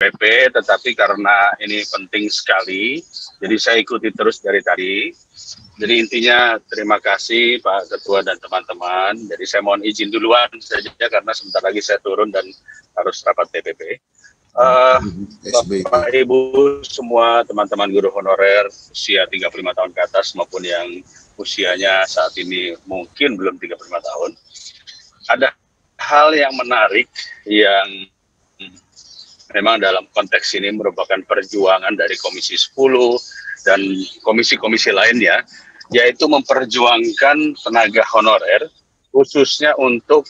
PP, tetapi karena ini penting sekali, jadi saya ikuti terus dari tadi. Jadi intinya terima kasih Pak Ketua dan teman-teman. Jadi saya mohon izin duluan saja karena sebentar lagi saya turun dan harus rapat TPP. Bapak Ibu semua teman-teman guru honorer usia 35 tahun ke atas maupun yang usianya saat ini mungkin belum 35 tahun. Ada hal yang menarik yang memang dalam konteks ini merupakan perjuangan dari Komisi 10 dan komisi-komisi lainnya, yaitu memperjuangkan tenaga honorer, khususnya untuk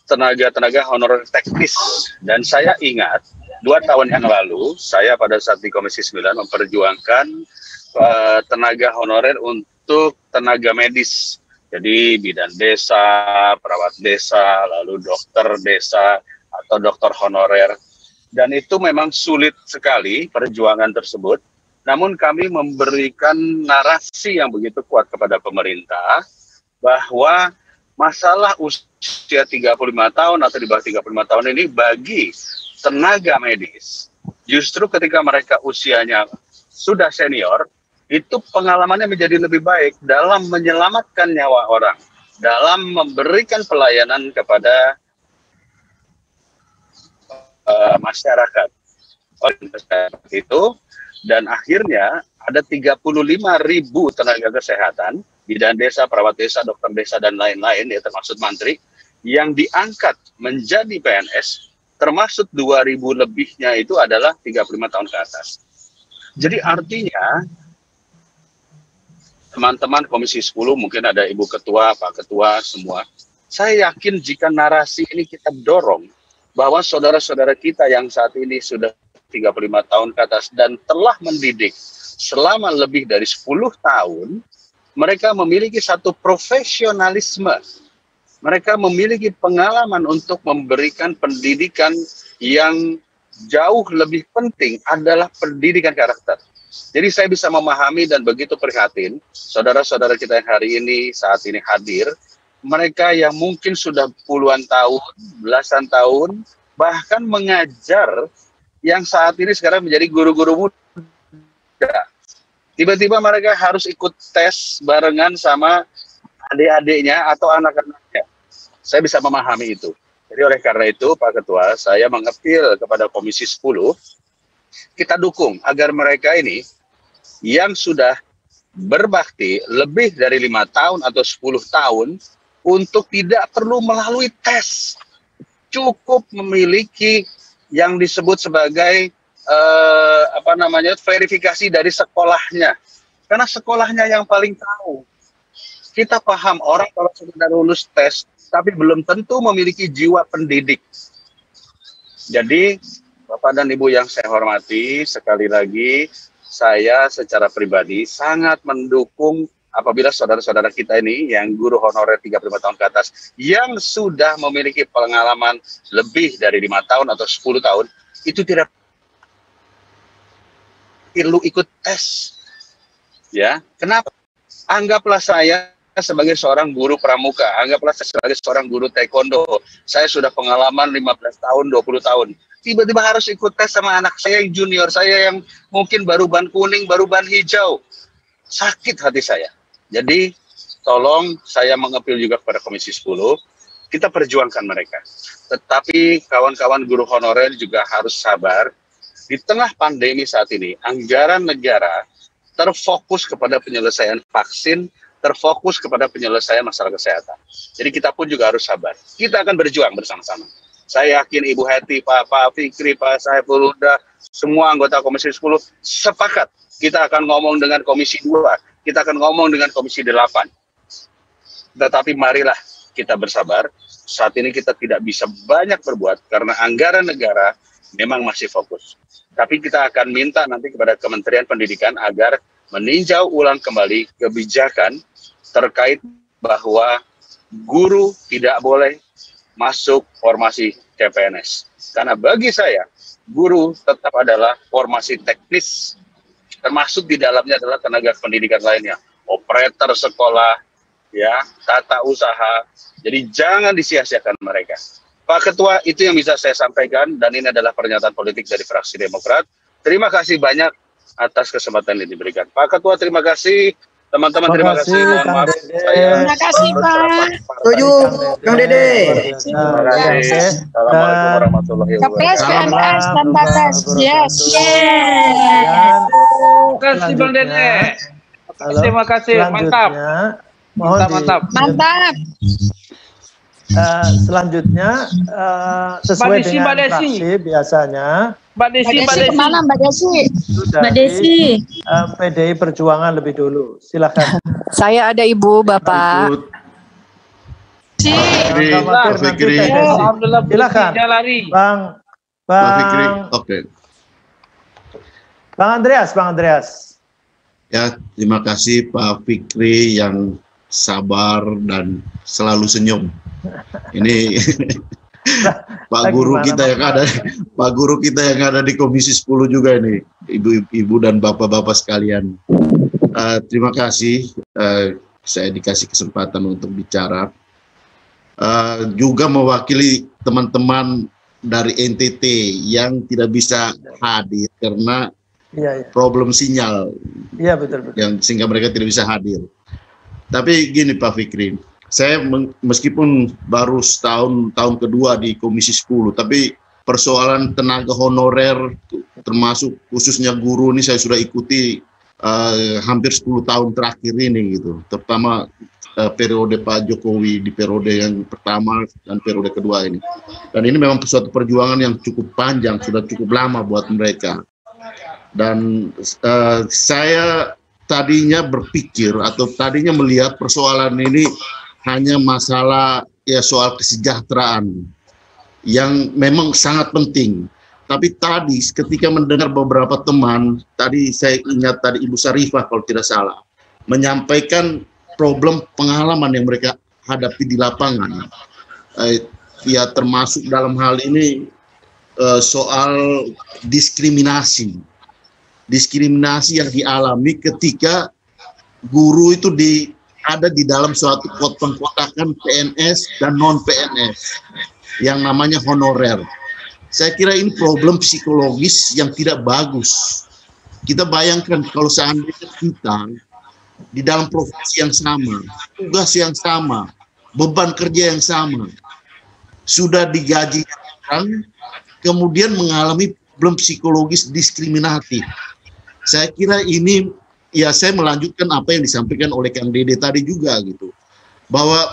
tenaga-tenaga honorer teknis. Dan saya ingat, 2 tahun yang lalu, saya pada saat di Komisi 9 memperjuangkan tenaga honorer untuk tenaga medis. Jadi bidan desa, perawat desa, lalu dokter desa, atau dokter honorer. Dan itu memang sulit sekali perjuangan tersebut. Namun kami memberikan narasi yang begitu kuat kepada pemerintah bahwa masalah usia 35 tahun atau di bawah 35 tahun ini bagi tenaga medis, justru ketika mereka usianya sudah senior, itu pengalamannya menjadi lebih baik dalam menyelamatkan nyawa orang, dalam memberikan pelayanan kepada masyarakat. Itu, dan akhirnya ada 35.000 tenaga kesehatan, bidan desa, perawat desa, dokter desa, dan lain-lain, ya termasuk mantri, yang diangkat menjadi PNS, termasuk 2.000 lebihnya itu adalah 35 tahun ke atas. Jadi artinya, teman-teman Komisi 10, mungkin ada Ibu Ketua, Pak Ketua, semua, saya yakin jika narasi ini kita dorong, bahwa saudara-saudara kita yang saat ini sudah 35 tahun ke atas dan telah mendidik selama lebih dari 10 tahun, mereka memiliki satu profesionalisme. Mereka memiliki pengalaman untuk memberikan pendidikan yang jauh lebih penting adalah pendidikan karakter. Jadi saya bisa memahami dan begitu prihatin, saudara-saudara kita yang hari ini, saat ini hadir, mereka yang mungkin sudah puluhan tahun, belasan tahun, bahkan mengajar yang saat ini sekarang menjadi guru-guru muda. Tiba-tiba mereka harus ikut tes barengan sama adik-adiknya atau anak-anaknya. Saya bisa memahami itu. Jadi oleh karena itu, Pak Ketua, saya mengapil kepada Komisi 10, kita dukung agar mereka ini yang sudah berbakti lebih dari 5 tahun atau 10 tahun, untuk tidak perlu melalui tes, cukup memiliki yang disebut sebagai verifikasi dari sekolahnya, karena sekolahnya yang paling tahu. Kita paham orang kalau sudah lulus tes, tapi belum tentu memiliki jiwa pendidik. Jadi Bapak dan Ibu yang saya hormati, sekali lagi saya secara pribadi sangat mendukung apabila saudara-saudara kita ini yang guru honorer 35 tahun ke atas yang sudah memiliki pengalaman lebih dari 5 tahun atau 10 tahun, itu tidak perlu ikut tes. Ya, kenapa? Anggaplah saya sebagai seorang guru pramuka, anggaplah saya sebagai seorang guru taekwondo, saya sudah pengalaman 15 tahun, 20 tahun. Tiba-tiba harus ikut tes sama anak saya yang junior, saya yang mungkin baru ban kuning, baru ban hijau. Sakit hati saya. Jadi, tolong saya mengapil juga kepada Komisi 10, kita perjuangkan mereka. Tetapi kawan-kawan guru honorer juga harus sabar. Di tengah pandemi saat ini, anggaran negara terfokus kepada penyelesaian vaksin, terfokus kepada penyelesaian masalah kesehatan. Jadi kita pun juga harus sabar. Kita akan berjuang bersama-sama. Saya yakin Ibu Heti, Pak Fikri, Pak Saiful Huda, semua anggota Komisi 10 sepakat. Kita akan ngomong dengan Komisi 2, kita akan ngomong dengan Komisi 8. Tetapi marilah kita bersabar. Saat ini kita tidak bisa banyak berbuat karena anggaran negara memang masih fokus. Tapi kita akan minta nanti kepada Kementerian Pendidikan agar meninjau ulang kembali kebijakan terkait bahwa guru tidak boleh masuk formasi CPNS. Karena bagi saya, guru tetap adalah formasi teknis, termasuk di dalamnya adalah tenaga pendidikan lainnya, operator sekolah, ya, tata usaha. Jadi jangan disia-siakan mereka. Pak Ketua, itu yang bisa saya sampaikan, dan ini adalah pernyataan politik dari fraksi Demokrat. Terima kasih banyak atas kesempatan yang diberikan. Pak Ketua, terima kasih. Teman-teman, terima kasih. Mohon maaf, saya Terima kasih, Pak. Setuju, Kang Dede. Terima kasih. Assalamualaikum warahmatullahi Kepres, wabarakatuh. PNS, dan batas. Yes. Terima kasih Bang Dede. Terima kasih, mantap. Mantap. Selanjutnya sesuai Mbak Desi, dengan Mbak Desi. fraksi biasanya Mbak Desi, Mbak Desi kemana, Mbak Desi? Mbak Desi PDI Perjuangan lebih dulu. Silakan. Saya ada Ibu, Bapak. Alhamdulillah. Silakan. Bang Oke. Bang Andreas. Ya, terima kasih Pak Fikri yang sabar dan selalu senyum. Ini Pak Guru kita yang ada di Komisi 10 juga ini, ibu-ibu dan bapak-bapak sekalian. Terima kasih saya dikasih kesempatan untuk bicara. Juga mewakili teman-teman dari NTT yang tidak bisa hadir karena problem sinyal. Iya, betul. Yang sehingga mereka tidak bisa hadir. Tapi gini Pak Fikri, saya meskipun baru tahun kedua di Komisi 10, tapi persoalan tenaga honorer termasuk khususnya guru ini saya sudah ikuti hampir 10 tahun terakhir ini gitu. Terutama periode Pak Jokowi di periode yang pertama dan periode kedua ini. Dan ini memang suatu perjuangan yang cukup panjang, sudah cukup lama buat mereka. Dan saya tadinya berpikir atau tadinya melihat persoalan ini hanya masalah ya soal kesejahteraan yang memang sangat penting. Tapi tadi ketika mendengar beberapa teman, tadi saya ingat tadi Ibu Sarifah kalau tidak salah, menyampaikan problem pengalaman yang mereka hadapi di lapangan. Ya termasuk dalam hal ini soal diskriminasi yang dialami ketika guru itu ada di dalam suatu pengkotakan PNS dan non PNS yang namanya honorer. Saya kira ini problem psikologis yang tidak bagus. Kita bayangkan kalau seandainya kita di dalam profesi yang sama, tugas yang sama, beban kerja yang sama, sudah digaji kemudian mengalami problem psikologis diskriminatif. Saya kira ini, ya saya melanjutkan apa yang disampaikan oleh Kang Dede tadi juga gitu. Bahwa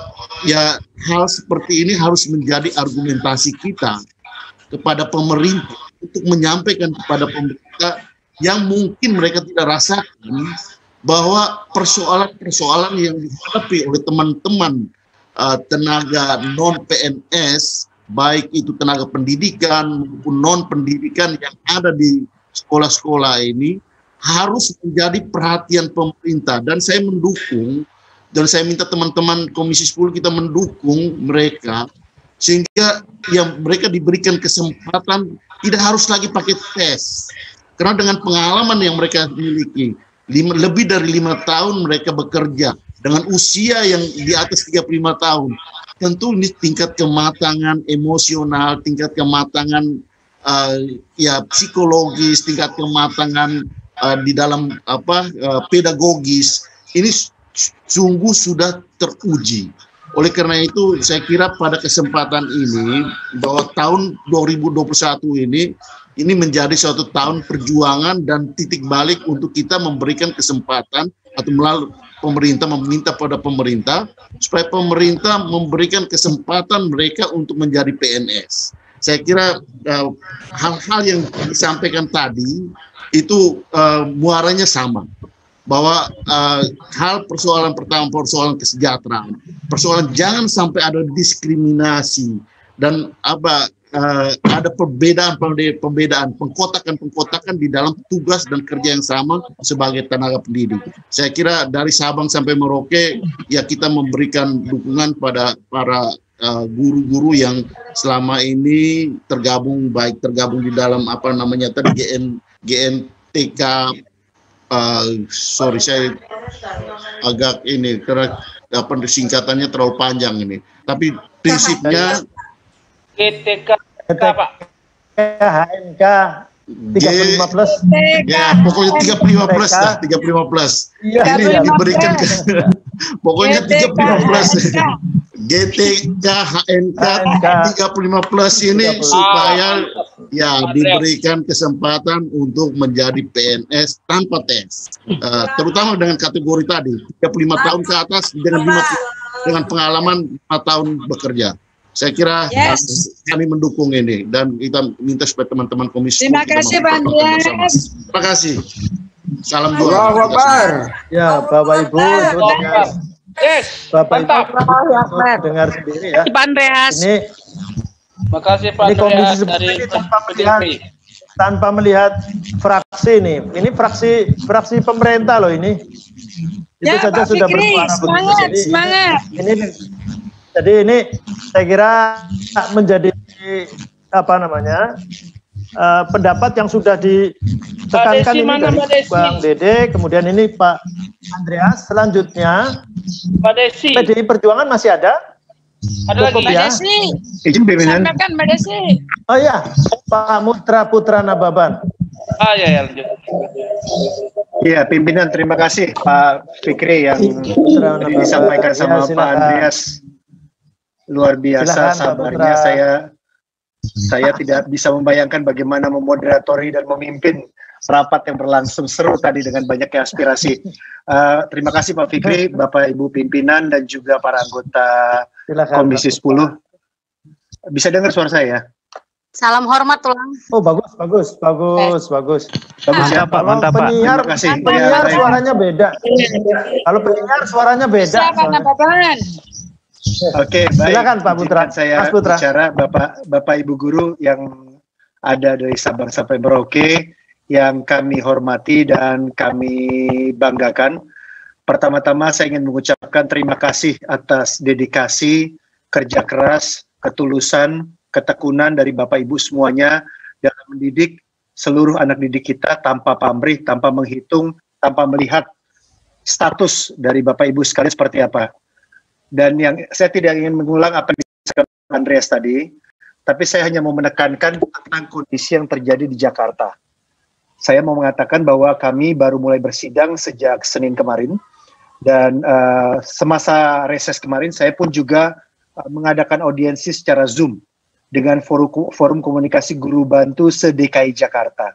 ya hal seperti ini harus menjadi argumentasi kita kepada pemerintah untuk menyampaikan kepada pemerintah yang mungkin mereka tidak rasakan bahwa persoalan-persoalan yang dihadapi oleh teman-teman tenaga non-PNS, baik itu tenaga pendidikan maupun non-pendidikan yang ada di sekolah-sekolah ini, harus menjadi perhatian pemerintah. Dan saya mendukung, dan saya minta teman-teman Komisi 10 kita mendukung mereka, sehingga yang mereka diberikan kesempatan tidak harus lagi pakai tes. Karena dengan pengalaman yang mereka miliki, lebih dari 5 tahun mereka bekerja, dengan usia yang di atas 35 tahun, tentu ini tingkat kematangan emosional, tingkat kematangan ya psikologis, tingkat kematangan di dalam pedagogis ini sungguh sudah teruji. Oleh karena itu saya kira pada kesempatan ini bahwa tahun 2021 ini menjadi suatu tahun perjuangan dan titik balik untuk kita memberikan kesempatan atau melalui pemerintah meminta pada pemerintah supaya pemerintah memberikan kesempatan mereka untuk menjadi PNS. Saya kira hal-hal yang disampaikan tadi itu muaranya sama, bahwa hal persoalan pertama persoalan kesejahteraan, persoalan jangan sampai ada diskriminasi dan ada perbedaan pengkotakan di dalam tugas dan kerja yang sama sebagai tenaga pendidik. Saya kira dari Sabang sampai Merauke ya kita memberikan dukungan pada para guru-guru yang selama ini tergabung di dalam GNTK. Sorry saya agak ini karena singkatannya terlalu panjang ini. Tapi prinsipnya GTK Pak. HNK 35 plus. Ya, pokoknya 35 plus dah, 35 plus. Iya, Ini iya. diberikan ke, pokoknya 35 plus. GTK HNK 35 plus ini supaya ya diberikan kesempatan untuk menjadi PNS tanpa tes. Terutama dengan kategori tadi, 35 tahun ke atas dengan pengalaman 5 tahun bekerja. Saya kira kami mendukung ini dan kita minta supaya teman-teman komisi. Terima kasih Pak Andreas. Terima kasih. Salam Allahu doa. Akbar. Ya, Bapak Ibu, dengar. Yes, Bapak mantap. Ibu dengar sendiri ya. Pak Andreas. Ini Makasih Pak Ini komisi Andreas seperti dari ini PDIP. tanpa melihat fraksi nih. Ini fraksi pemerintah loh ini. Itu Ya saja Pak sudah Fikri, bersuara semangat, begitu. semangat. Jadi ini saya kira menjadi apa namanya pendapat yang sudah ditekankan Desi, ini mana dari Mbak Desi? Bang Dede, kemudian ini Pak Andreas. Selanjutnya Pak Desi, PDI Perjuangan masih ada? ada Cukup lagi. ya? Mbak Desi, Izin pimpinan. sampaikan Mbak Desi. Oh ya, Pak Mutra Putra Nababan. Ya, lanjut. Iya, pimpinan, terima kasih Pak Fikri yang tadi disampaikan sama Ya, Pak Andreas. Luar biasa Silakan, Pak sabarnya. Putra. Saya tidak bisa membayangkan bagaimana memoderatori dan memimpin rapat yang berlangsung seru tadi dengan banyaknya aspirasi. Terima kasih Pak Fikri, Bapak Ibu pimpinan dan juga para anggota Silakan, Komisi Pak Putra. 10. Bisa dengar suara saya? Salam hormat tulang. Oh bagus. Bagus ya Pak, Kalau mantap Pak. penyiar, Terima kasih. penyiar Ya, baik. suaranya beda. Kalau penyiar suaranya beda. Siapa Nababan? Oke, baik. Silakan, Pak Putra. Izinkan saya Mas Putra. bicara Bapak Ibu guru yang ada dari Sabang sampai Merauke yang kami hormati dan kami banggakan. Pertama-tama saya ingin mengucapkan terima kasih atas dedikasi, kerja keras, ketulusan, ketekunan dari Bapak Ibu semuanya dalam mendidik seluruh anak didik kita tanpa pamrih, tanpa menghitung, tanpa melihat status dari Bapak Ibu sekalian seperti apa. Dan yang saya tidak ingin mengulang apa yang disampaikan Andreas tadi, tapi saya hanya mau menekankan tentang kondisi yang terjadi di Jakarta. Saya mau mengatakan bahwa kami baru mulai bersidang sejak Senin kemarin, dan semasa reses kemarin saya pun juga mengadakan audiensi secara Zoom dengan forum komunikasi guru bantu se-DKI Jakarta.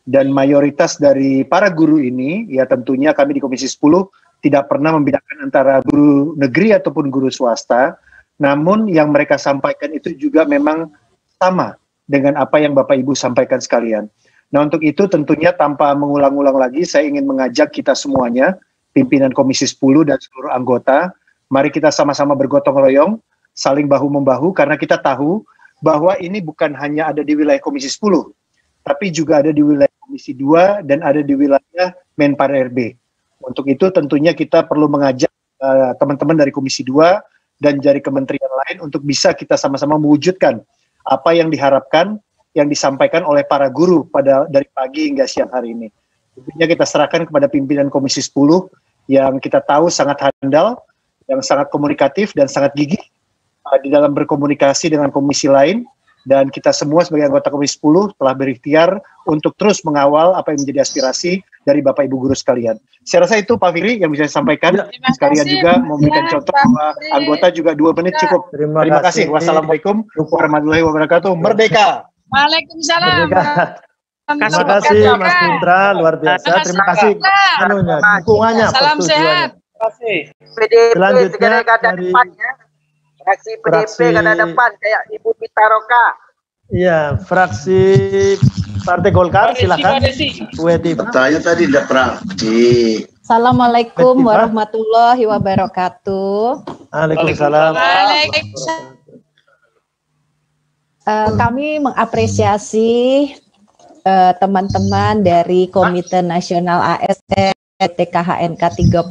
Dan mayoritas dari para guru ini, ya tentunya kami di Komisi 10 tidak pernah membedakan antara guru negeri ataupun guru swasta, namun yang mereka sampaikan itu juga memang sama dengan apa yang Bapak Ibu sampaikan sekalian. Nah untuk itu tentunya tanpa mengulang-ulang lagi, saya ingin mengajak kita semuanya, pimpinan Komisi 10 dan seluruh anggota, mari kita sama-sama bergotong royong, saling bahu-membahu, karena kita tahu bahwa ini bukan hanya ada di wilayah Komisi 10, tapi juga ada di wilayah Komisi 2 dan ada di wilayah Menpar RB. Untuk itu tentunya kita perlu mengajak teman-teman dari Komisi 2 dan dari kementerian lain untuk bisa kita sama-sama mewujudkan apa yang diharapkan, yang disampaikan oleh para guru dari pagi hingga siang hari ini. Tentunya kita serahkan kepada pimpinan Komisi 10 yang kita tahu sangat handal, yang sangat komunikatif dan sangat gigih di dalam berkomunikasi dengan komisi lain, dan kita semua sebagai anggota Komisi 10 telah berikhtiar untuk terus mengawal apa yang menjadi aspirasi dari Bapak Ibu guru sekalian. Saya rasa itu Pak Fikri yang bisa saya sampaikan. Terima Sekalian kasih, juga memberikan Pak contoh Fikri. bahwa anggota juga 2 menit cukup. Terima kasih. kasih. Wassalamualaikum warahmatullahi wabarakatuh. Merdeka. Waalaikumsalam. Terima kasih Mas Putra, luar biasa. Terima kasih anunya, dukungannya, Salam sehat. Terima kasih. PDIP Selanjutnya kada dari depan ya. Fraksi PDIP kada depan kayak Ibu Pitaroka. Iya, fraksi Partai Golkar, silakan. Mbak Desi. Weti. Katanya tadi ada fraksi. Assalamualaikum warahmatullahi wabarakatuh. Waalaikumsalam. Waalaikumsalam. Kami mengapresiasi teman-teman dari Komite Nasional ASN, TKHNK 35+,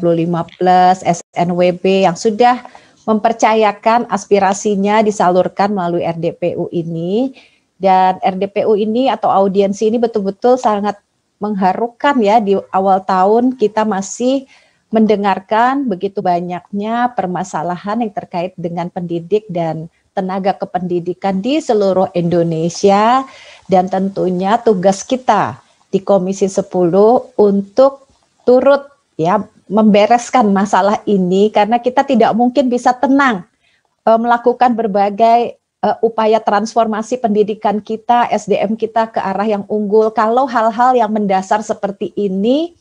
SNWB yang sudah mempercayakan aspirasinya disalurkan melalui RDPU ini. Dan RDPU ini atau audiensi ini betul-betul sangat mengharukan ya, di awal tahun kita masih mendengarkan begitu banyaknya permasalahan yang terkait dengan pendidik dan tenaga kependidikan di seluruh Indonesia, dan tentunya tugas kita di Komisi 10 untuk turut ya membereskan masalah ini, karena kita tidak mungkin bisa tenang melakukan berbagai upaya transformasi pendidikan kita, SDM kita ke arah yang unggul kalau hal-hal yang mendasar seperti ini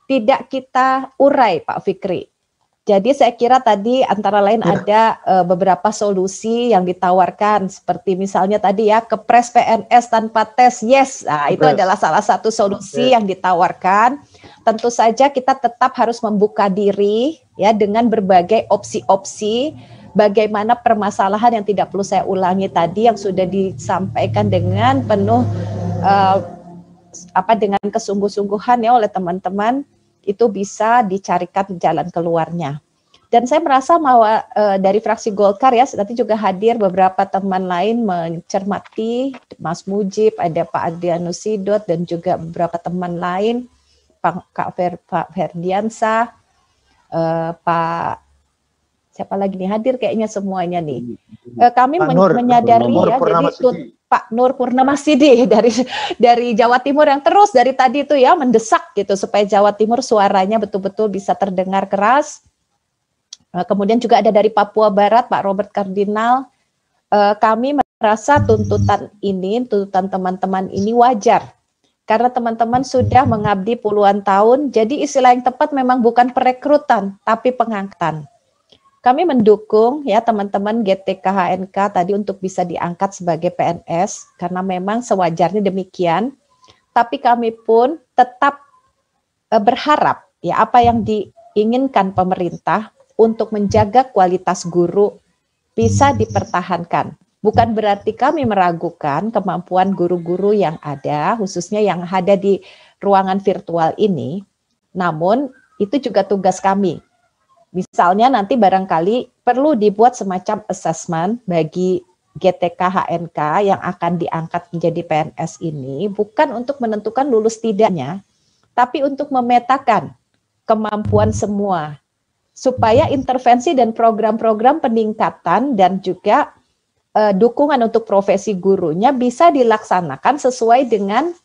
tidak kita urai, Pak Fikri. Jadi saya kira tadi antara lain ada beberapa solusi yang ditawarkan, seperti misalnya tadi ya kepres PNS tanpa tes, yes, nah, itu adalah salah satu solusi yang ditawarkan. Tentu saja kita tetap harus membuka diri ya dengan berbagai opsi-opsi. Bagaimana permasalahan yang tidak perlu saya ulangi tadi yang sudah disampaikan dengan penuh dengan kesungguh-sungguhan ya oleh teman-teman, itu bisa dicarikan jalan keluarnya. Dan saya merasa bahwa dari fraksi Golkar ya nanti juga hadir beberapa teman lain mencermati, Mas Mujib, ada Pak Adrianus Sidot dan juga beberapa teman lain, Pak Ferdiansa, Pak siapa lagi nih hadir kayaknya semuanya nih. Kami menyadari ya, jadi Pak Nur Purnamasidi dari Jawa Timur yang terus dari tadi itu ya mendesak gitu supaya Jawa Timur suaranya betul-betul bisa terdengar keras. Kemudian juga ada dari Papua Barat Pak Robert Kardinal. Kami merasa tuntutan teman-teman ini wajar. Karena teman-teman sudah mengabdi puluhan tahun, jadi istilah yang tepat memang bukan perekrutan, tapi pengangkatan. Kami mendukung ya teman-teman GTK HNK tadi untuk bisa diangkat sebagai PNS karena memang sewajarnya demikian. Tapi kami pun tetap berharap ya apa yang diinginkan pemerintah untuk menjaga kualitas guru bisa dipertahankan. Bukan berarti kami meragukan kemampuan guru-guru yang ada, khususnya yang ada di ruangan virtual ini. Namun itu juga tugas kami. Misalnya nanti barangkali perlu dibuat semacam assessment bagi GTK HNK yang akan diangkat menjadi PNS ini, bukan untuk menentukan lulus tidaknya, tapi untuk memetakan kemampuan semua, supaya intervensi dan program-program peningkatan dan juga dukungan untuk profesi gurunya bisa dilaksanakan sesuai dengan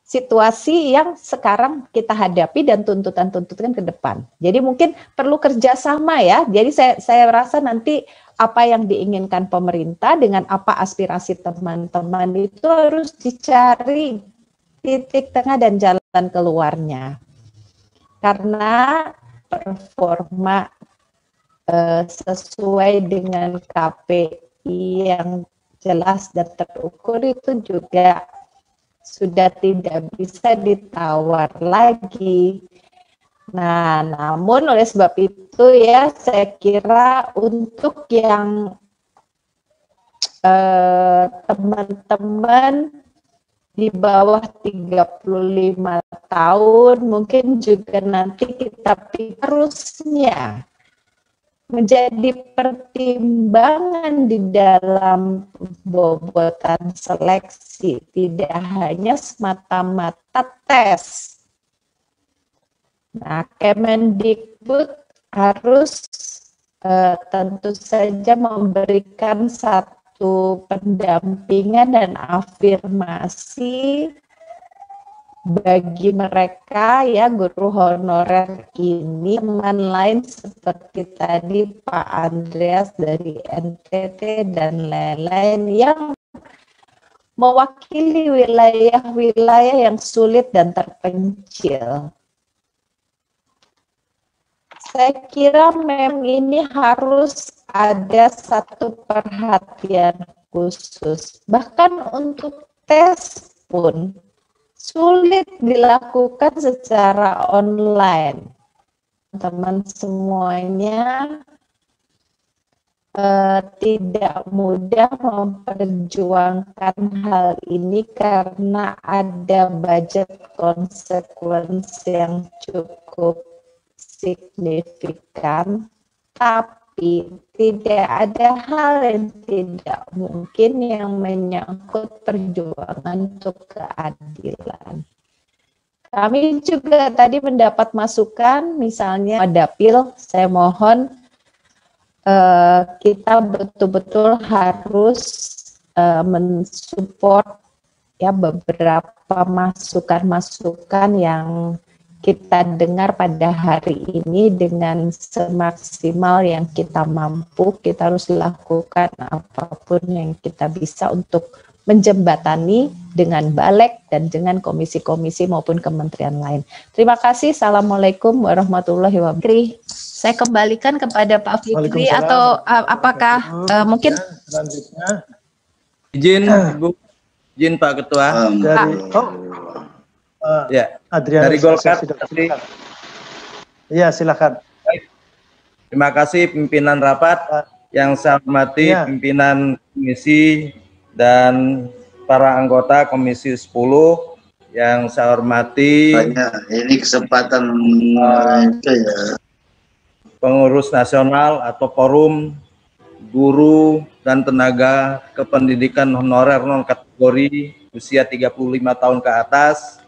situasi yang sekarang kita hadapi dan tuntutan-tuntutan ke depan. Jadi mungkin perlu kerjasama ya. Jadi saya rasa nanti apa yang diinginkan pemerintah dengan apa aspirasi teman-teman itu harus dicari titik tengah dan jalan keluarnya. Karena performa sesuai dengan KPI yang jelas dan terukur itu juga sudah tidak bisa ditawar lagi. Nah, namun oleh sebab itu ya saya kira untuk yang teman-teman di bawah 35 tahun mungkin juga nanti kita harusnya menjadi pertimbangan di dalam bobotan seleksi, tidak hanya semata-mata tes. Nah, Kemendikbud harus tentu saja memberikan satu pendampingan dan afirmasi bagi mereka ya guru honorer ini, teman lain seperti tadi Pak Andreas dari NTT dan lain-lain yang mewakili wilayah-wilayah yang sulit dan terpencil. Saya kira memang ini harus ada satu perhatian khusus, bahkan untuk tes pun sulit dilakukan secara online. Teman semuanya tidak mudah memperjuangkan hal ini karena ada budget konsekuensi yang cukup signifikan, tapi tidak ada hal yang tidak mungkin yang menyangkut perjuangan untuk keadilan. Kami juga tadi mendapat masukan, misalnya Dapil, saya mohon kita betul-betul harus mensupport ya beberapa masukan-masukan yang kita dengar pada hari ini dengan semaksimal yang kita mampu. Kita harus lakukan apapun yang kita bisa untuk menjembatani dengan Balek dan dengan komisi-komisi maupun kementerian lain. Terima kasih. Assalamualaikum warahmatullahi wabarakatuh. Saya kembalikan kepada Pak Fikri atau apakah mungkin selanjutnya izin Bu, izin Pak Ketua. dari Ya, Adrian dari Golkar. Iya, silakan. Terima kasih pimpinan rapat yang saya hormati, Ya. pimpinan komisi dan para anggota Komisi 10 yang saya hormati, Ini kesempatan pengurus nasional atau forum guru dan tenaga kependidikan honorer non kategori usia 35 tahun ke atas,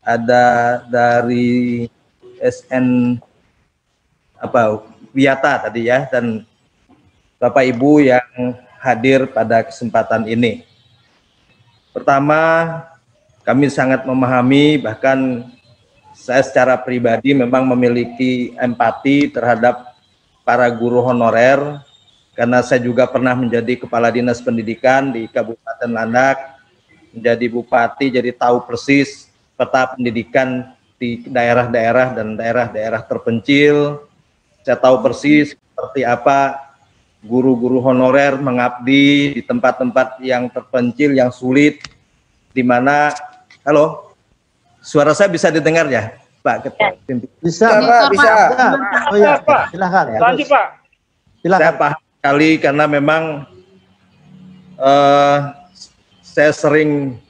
ada dari SN Wiyata tadi ya, dan Bapak Ibu yang hadir pada kesempatan ini. Pertama, kami sangat memahami, bahkan saya secara pribadi memang memiliki empati terhadap para guru honorer, karena saya juga pernah menjadi Kepala Dinas Pendidikan di Kabupaten Landak, menjadi Bupati, jadi tahu persis peta pendidikan di daerah-daerah dan daerah-daerah terpencil. Saya tahu persis seperti apa guru-guru honorer mengabdi di tempat-tempat yang terpencil, yang sulit, di mana, halo, suara saya bisa didengar ya, Pak Ketua? Bisa, Pak, bisa. Oh ya, silakan. Lanjut, Pak. Silakan. Saya paham sekali karena memang saya sering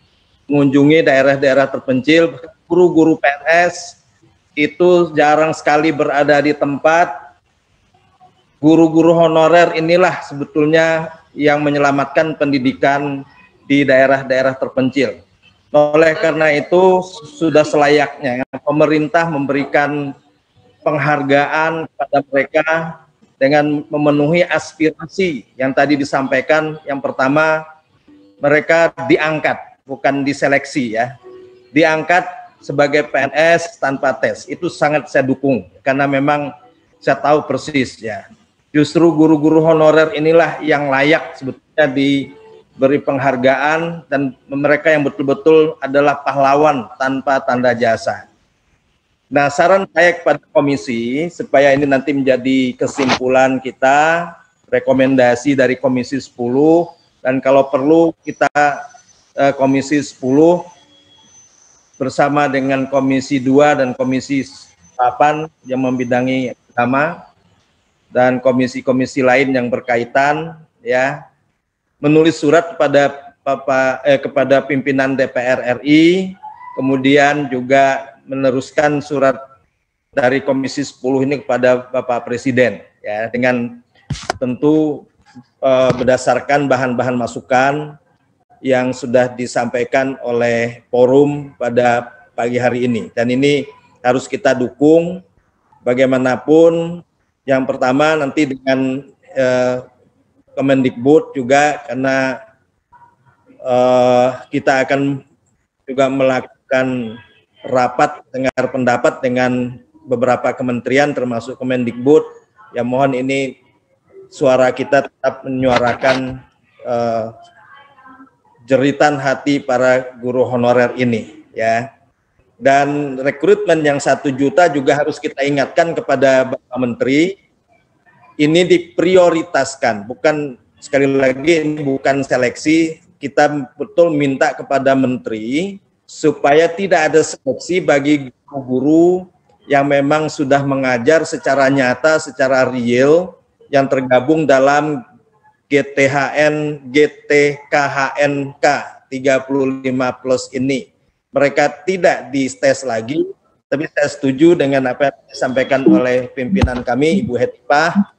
mengunjungi daerah-daerah terpencil, guru-guru PNS itu jarang sekali berada di tempat. Guru-guru honorer inilah sebetulnya yang menyelamatkan pendidikan di daerah-daerah terpencil. Oleh karena itu sudah selayaknya pemerintah memberikan penghargaan kepada mereka dengan memenuhi aspirasi yang tadi disampaikan. Yang pertama, mereka diangkat, bukan diseleksi ya. Diangkat sebagai PNS tanpa tes. Itu sangat saya dukung karena memang saya tahu persis ya. Justru guru-guru honorer inilah yang layak sebetulnya diberi penghargaan, dan mereka yang betul-betul adalah pahlawan tanpa tanda jasa. Nah, saran saya kepada komisi supaya ini nanti menjadi kesimpulan kita, rekomendasi dari Komisi 10, dan kalau perlu kita Komisi 10 bersama dengan Komisi 2 dan Komisi 8 yang membidangi agama dan komisi-komisi lain yang berkaitan ya, menulis surat kepada pimpinan DPR RI, kemudian juga meneruskan surat dari Komisi 10 ini kepada Bapak Presiden ya, dengan tentu berdasarkan bahan-bahan masukan yang sudah disampaikan oleh forum pada pagi hari ini, dan ini harus kita dukung bagaimanapun. Yang pertama nanti dengan Kemendikbud juga, karena kita akan juga melakukan rapat dengar pendapat dengan beberapa kementerian termasuk Kemendikbud. Ya, mohon ini suara kita tetap menyuarakan jeritan hati para guru honorer ini ya. Dan rekrutmen yang 1 juta juga harus kita ingatkan kepada Bapak Menteri, ini diprioritaskan, bukan, sekali lagi ini bukan seleksi. Kita betul minta kepada Menteri supaya tidak ada seleksi bagi guru-guru yang memang sudah mengajar secara nyata, secara real, yang tergabung dalam GTKHNK 35+ ini. Mereka tidak dites lagi, tapi saya setuju dengan apa yang disampaikan oleh pimpinan kami, Ibu Hetipah.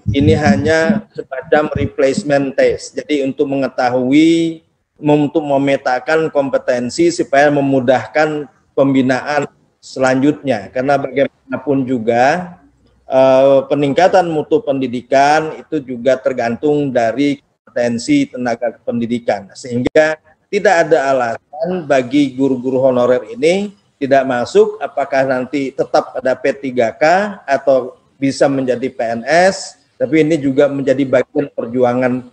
Ini hanya semacam replacement test. Jadi untuk mengetahui, untuk memetakan kompetensi supaya memudahkan pembinaan selanjutnya. Karena bagaimanapun juga peningkatan mutu pendidikan itu juga tergantung dari kompetensi tenaga pendidikan, sehingga tidak ada alasan bagi guru-guru honorer ini tidak masuk, apakah nanti tetap ada P3K atau bisa menjadi PNS, tapi ini juga menjadi bagian perjuangan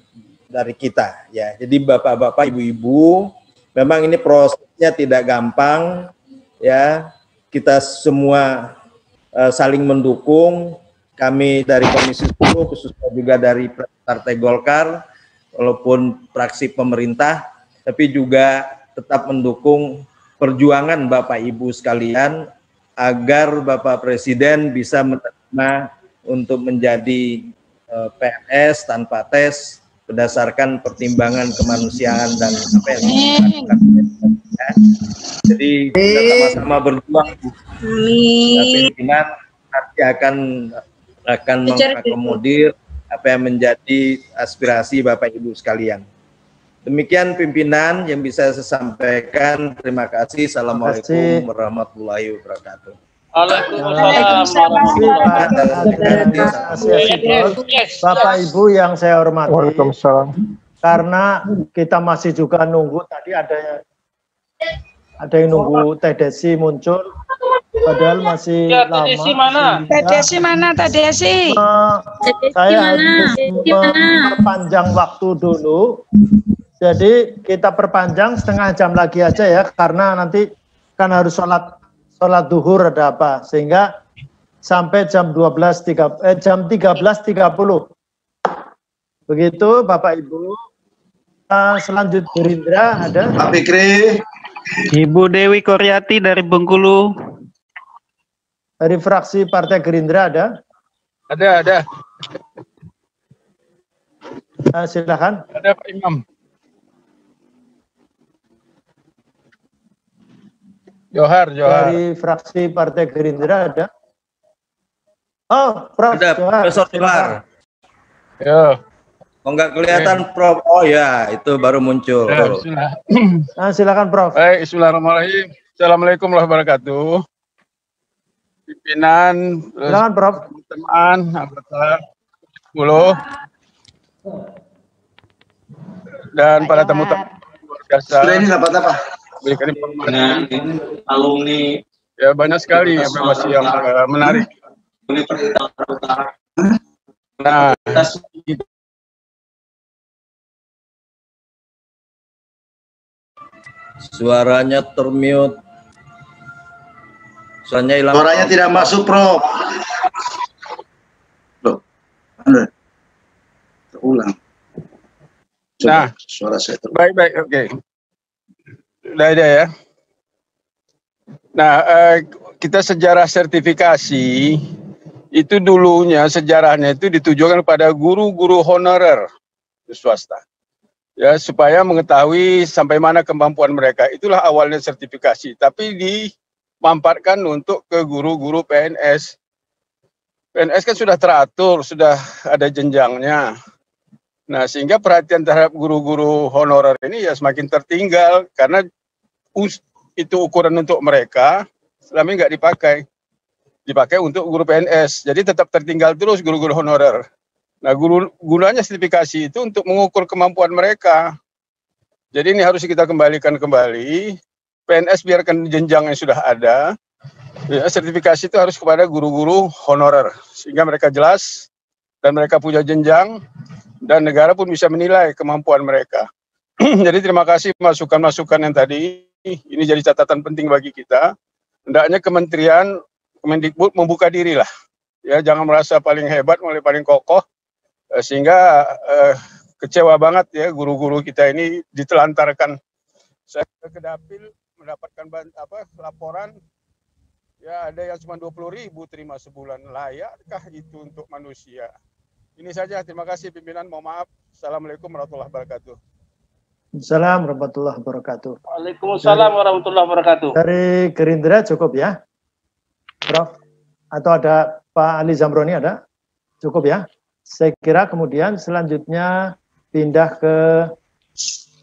dari kita ya. Jadi bapak-bapak, ibu-ibu, memang ini prosesnya tidak gampang ya. Kita semua saling mendukung. Kami dari Komisi 10 khususnya juga dari Partai Golkar walaupun fraksi pemerintah, tapi juga tetap mendukung perjuangan Bapak Ibu sekalian agar Bapak Presiden bisa menerima untuk menjadi PNS tanpa tes berdasarkan pertimbangan kemanusiaan dan apa yang dilakukan. Jadi kita sama-sama berjuang. Pimpinan nanti akan mengakomodir apa yang menjadi aspirasi Bapak Ibu sekalian. Demikian pimpinan yang bisa saya sampaikan. Terima kasih. Assalamualaikum warahmatullahi wabarakatuh. Bapak Ibu yang saya hormati, karena kita masih juga nunggu, tadi ada yang nunggu TDC muncul, padahal masih lama. TDC mana TDC? Saya harus memperpanjang waktu dulu, jadi kita perpanjang setengah jam lagi aja ya, karena nanti kan harus sholat duhur ada apa, sehingga sampai jam 13.30. Begitu Bapak Ibu. Selanjutnya Gerindra ada Pak Fikri. Ibu Dewi Koryati dari Bengkulu. Dari fraksi Partai Gerindra ada? Ada. Silakan. Ada Pak Imam. Johar. Dari fraksi Partai Gerindra ada? Oh, Prof. Ada Profesor Johar. Ya. Oh, nggak kelihatan, Prof. Oh ya, itu baru muncul. Ya, silakan, Prof. Baik, bismillahirrahmanirrahim. Assalamualaikum warahmatullahi wabarakatuh. Pimpinan, silakan, Prof. Teman, anggota 10 dan para tamu-tamu luar biasa. Sudah ini dapat apa? Berikan informasi. Alumni. Ya, banyak sekali informasi yang menarik. Nah, suaranya termute. Suaranya hilang. Suaranya tidak masuk, Prof. Loh. Terulang. Nah, suara saya baik, oke. Sudah ada ya. Nah, kita sejarah sertifikasi itu dulunya sejarahnya itu ditujukan pada guru-guru honorer di swasta. Ya, supaya mengetahui sampai mana kemampuan mereka. Itulah awalnya sertifikasi, tapi dimanfaatkan untuk ke guru-guru PNS. PNS kan sudah teratur, sudah ada jenjangnya. Nah, sehingga perhatian terhadap guru-guru honorer ini ya semakin tertinggal karena itu ukuran untuk mereka selama ini nggak dipakai untuk guru PNS. Jadi tetap tertinggal terus guru-guru honorer. Nah, gunanya sertifikasi itu untuk mengukur kemampuan mereka. Jadi ini harus kita kembalikan kembali. PNS biarkan jenjang yang sudah ada. Ya, sertifikasi itu harus kepada guru-guru honorer sehingga mereka jelas dan mereka punya jenjang dan negara pun bisa menilai kemampuan mereka. Jadi terima kasih masukan-masukan yang tadi. Ini jadi catatan penting bagi kita. Hendaknya Kementerian Kemendikbud membuka diri lah. Ya, jangan merasa paling hebat, malah paling kokoh. Sehingga kecewa banget ya guru-guru kita ini ditelantarkan. Saya ke Dapil mendapatkan laporan ya ada yang cuma 20.000 terima sebulan. Layakkah itu untuk manusia? Ini saja, terima kasih pimpinan, mohon maaf. Assalamualaikum warahmatullahi wabarakatuh. Assalamualaikum warahmatullahi wabarakatuh. Waalaikumsalam warahmatullahi wabarakatuh. Dari Gerindra cukup ya, Prof? Atau ada Pak Ali Zamroni ada? Cukup ya? Saya kira kemudian selanjutnya pindah ke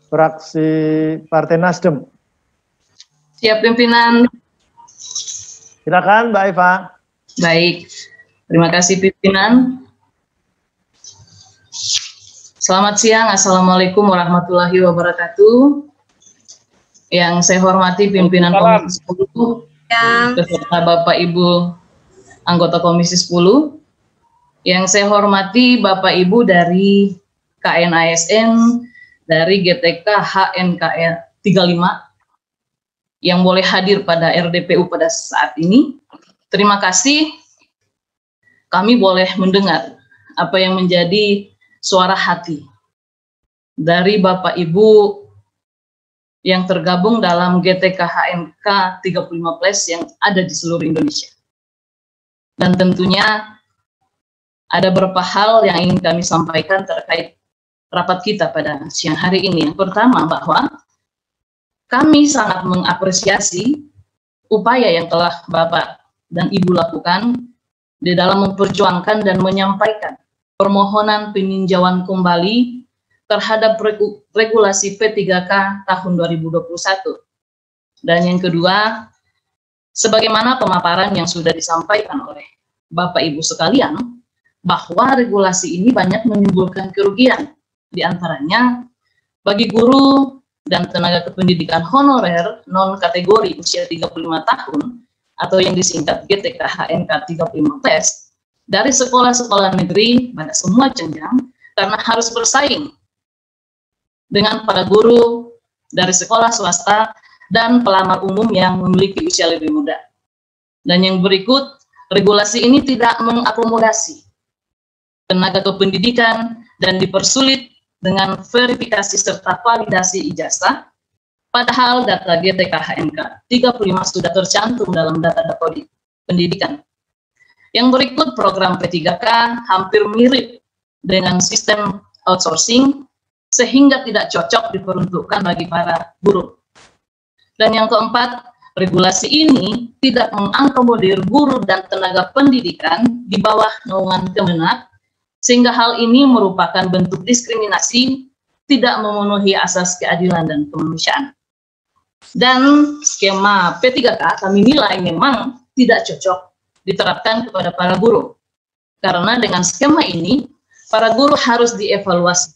fraksi Partai Nasdem. Siap pimpinan. Silakan Mbak Eva. Baik. Terima kasih pimpinan. Selamat siang, Assalamualaikum warahmatullahi wabarakatuh. Yang saya hormati pimpinan Komisi 10, beserta Bapak Ibu anggota Komisi 10. Yang saya hormati Bapak Ibu dari KNASN, dari GTK HNKL 35 yang boleh hadir pada RDPU pada saat ini. Terima kasih, kami boleh mendengar apa yang menjadi suara hati dari Bapak Ibu yang tergabung dalam GTK HNK 35 Plus yang ada di seluruh Indonesia. Dan tentunya ada beberapa hal yang ingin kami sampaikan terkait rapat kita pada siang hari ini. Yang pertama, bahwa kami sangat mengapresiasi upaya yang telah Bapak dan Ibu lakukan di dalam memperjuangkan dan menyampaikan permohonan peninjauan kembali terhadap regulasi P3K tahun 2021. Dan yang kedua, sebagaimana pemaparan yang sudah disampaikan oleh Bapak Ibu sekalian, bahwa regulasi ini banyak menimbulkan kerugian, di antaranya bagi guru dan tenaga kependidikan honorer non-kategori usia 35 tahun, atau yang disingkat GTK HNK 35 Plus, dari sekolah-sekolah negeri pada semua jenjang, karena harus bersaing dengan para guru dari sekolah swasta dan pelamar umum yang memiliki usia lebih muda. Dan yang berikut, regulasi ini tidak mengakomodasi tenaga kependidikan dan dipersulit dengan verifikasi serta validasi ijazah, padahal data GTK HNK 35 sudah tercantum dalam data pendidikan. Yang berikut, program P3K hampir mirip dengan sistem outsourcing, sehingga tidak cocok diperuntukkan bagi para guru. Dan yang keempat, regulasi ini tidak mengakomodir guru dan tenaga pendidikan di bawah naungan Kemenak, sehingga hal ini merupakan bentuk diskriminasi, tidak memenuhi asas keadilan dan kemanusiaan. Dan skema P3K kami nilai memang tidak cocok diterapkan kepada para guru, karena dengan skema ini para guru harus dievaluasi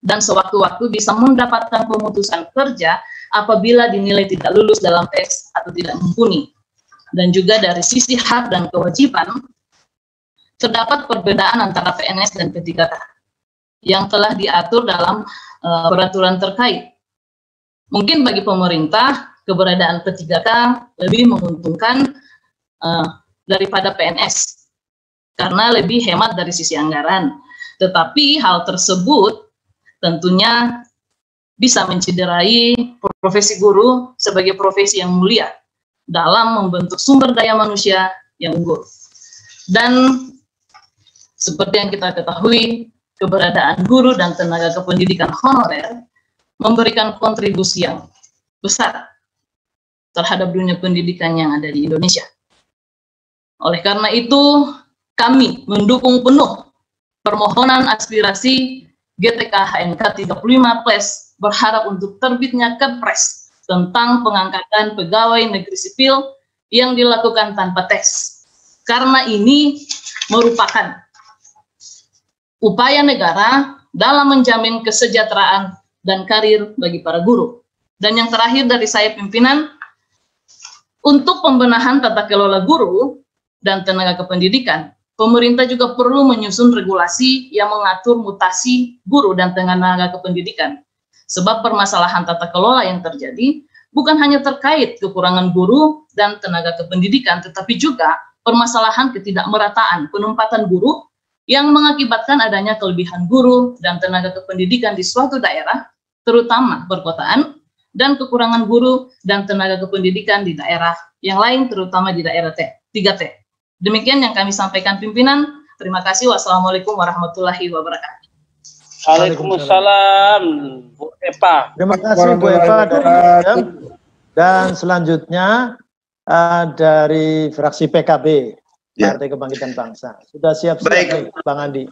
dan sewaktu-waktu bisa mendapatkan pemutusan kerja apabila dinilai tidak lulus dalam tes atau tidak mumpuni. Dan juga dari sisi hak dan kewajiban, terdapat perbedaan antara PNS dan P3K yang telah diatur dalam peraturan terkait. Mungkin bagi pemerintah, keberadaan P3K lebih menguntungkan daripada PNS, karena lebih hemat dari sisi anggaran. Tetapi hal tersebut tentunya bisa mencederai profesi guru sebagai profesi yang mulia dalam membentuk sumber daya manusia yang unggul. Dan seperti yang kita ketahui, keberadaan guru dan tenaga kependidikan honorer memberikan kontribusi yang besar terhadap dunia pendidikan yang ada di Indonesia. Oleh karena itu, kami mendukung penuh permohonan aspirasi GTK HNK 35 Plus berharap untuk terbitnya Kepres tentang pengangkatan pegawai negeri sipil yang dilakukan tanpa tes. Karena ini merupakan upaya negara dalam menjamin kesejahteraan dan karir bagi para guru. Dan yang terakhir dari saya pimpinan, untuk pembenahan tata kelola guru dan tenaga kependidikan, pemerintah juga perlu menyusun regulasi yang mengatur mutasi guru dan tenaga kependidikan. Sebab permasalahan tata kelola yang terjadi bukan hanya terkait kekurangan guru dan tenaga kependidikan, tetapi juga permasalahan ketidakmerataan penempatan guru yang mengakibatkan adanya kelebihan guru dan tenaga kependidikan di suatu daerah, terutama perkotaan, dan kekurangan guru dan tenaga kependidikan di daerah yang lain, terutama di daerah 3T. Demikian yang kami sampaikan pimpinan. Terima kasih. Wassalamualaikum warahmatullahi wabarakatuh. Waalaikumsalam, Bu Eva. Terima kasih Bu Eva dari Nasdem. Dan selanjutnya dari fraksi PKB, Partai Kebangkitan Bangsa. Sudah siap-siap, Bang Andi.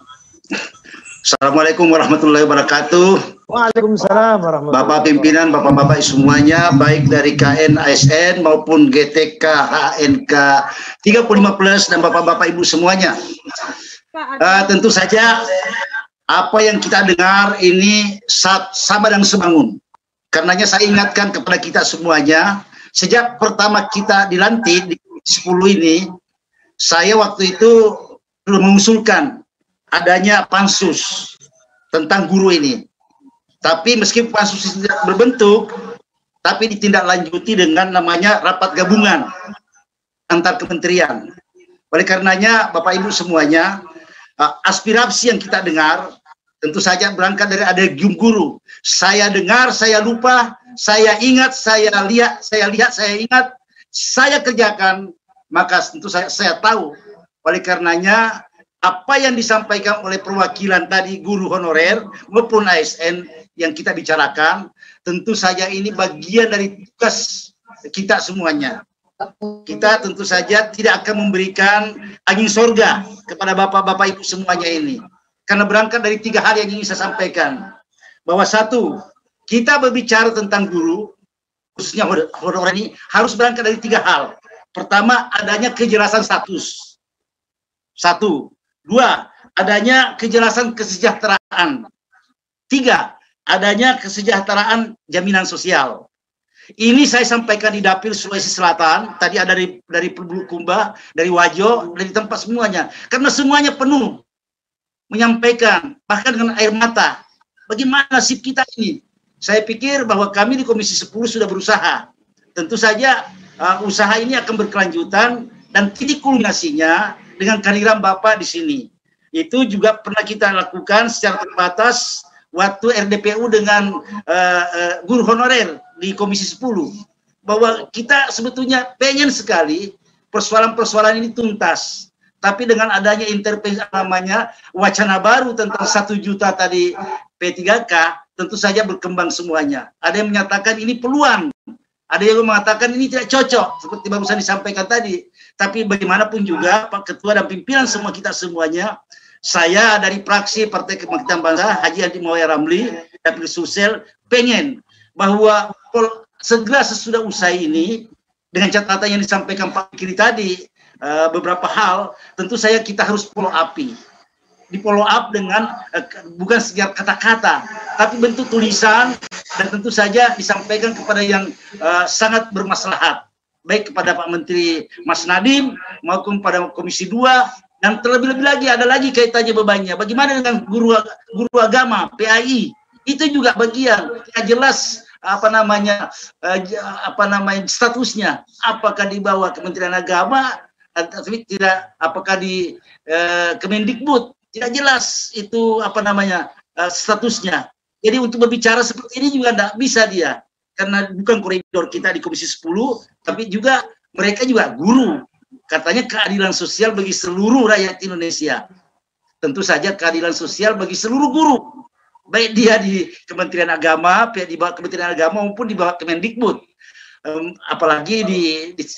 Assalamualaikum warahmatullahi wabarakatuh. Waalaikumsalam warahmatullahi wabarakatuh. Bapak pimpinan, bapak-bapak semuanya, baik dari KN ASN maupun GTK HNK 35+ dan bapak-bapak ibu semuanya. Tentu saja apa yang kita dengar ini sama dan sebangun. Karenanya saya ingatkan kepada kita semuanya, sejak pertama kita dilantik di 10 ini, saya waktu itu belum mengusulkan adanya pansus tentang guru ini. Tapi meskipun pansus tidak berbentuk, tapi ditindaklanjuti dengan namanya rapat gabungan antar kementerian. Oleh karenanya, Bapak Ibu semuanya, aspirasi yang kita dengar tentu saja berangkat dari Adegium Guru. Saya dengar, saya lupa, saya ingat, saya lihat, saya ingat, saya kerjakan, maka tentu saya tahu. Oleh karenanya, apa yang disampaikan oleh perwakilan tadi guru honorer maupun ASN yang kita bicarakan, tentu saja ini bagian dari tugas kita semuanya. Kita tentu saja tidak akan memberikan angin sorga kepada bapak-bapak ibu semuanya ini. Karena berangkat dari 3 hal yang ingin saya sampaikan. Bahwa 1, kita berbicara tentang guru, khususnya honorer ini, harus berangkat dari 3 hal. Pertama, adanya kejelasan status. 1. 2, adanya kejelasan kesejahteraan. 3, adanya kesejahteraan jaminan sosial. Ini saya sampaikan di Dapil Sulawesi Selatan, tadi ada dari Bulukumba, dari Wajo, dari tempat semuanya. Karena semuanya penuh menyampaikan, bahkan dengan air mata, bagaimana nasib kita ini. Saya pikir bahwa kami di Komisi 10 sudah berusaha. Tentu saja usaha ini akan berkelanjutan dan titik kulminasinya dengan kehadiran Bapak di sini. Itu juga pernah kita lakukan secara terbatas waktu RDPU dengan guru honorer di Komisi 10. Bahwa kita sebetulnya pengen sekali persoalan-persoalan ini tuntas. Tapi dengan adanya intervensi namanya wacana baru tentang 1 juta tadi P3K, tentu saja berkembang semuanya. Ada yang menyatakan ini peluang. Ada yang mengatakan ini tidak cocok, seperti barusan disampaikan tadi. Tapi bagaimanapun juga, Pak Ketua dan pimpinan semua kita semuanya, saya dari fraksi Partai Kebangkitan Bangsa, Haji Andi Mawaya Ramli, Dapil Sulsel, pengen bahwa segera sesudah usai ini, dengan catatan yang disampaikan Pak Fikri tadi, beberapa hal, tentu saya kita harus follow up. Di follow up dengan bukan sekedar kata-kata, tapi bentuk tulisan, dan tentu saja disampaikan kepada yang sangat bermaslahat, baik kepada Pak Menteri Mas Nadiem maupun pada Komisi 2, dan terlebih-lebih lagi ada lagi kaitannya bebannya. Bagaimana dengan guru agama PAI? Itu juga bagian yang jelas statusnya, apakah di bawah Kementerian Agama atau tidak, apakah di Kemendikbud, tidak jelas itu statusnya. Jadi untuk berbicara seperti ini juga tidak bisa dia, karena bukan koridor kita di Komisi 10, tapi juga mereka juga guru. Katanya keadilan sosial bagi seluruh rakyat Indonesia. Tentu saja keadilan sosial bagi seluruh guru. Baik dia di Kementerian Agama, di bawah Kementerian Agama maupun di bawah Kemendikbud. Apalagi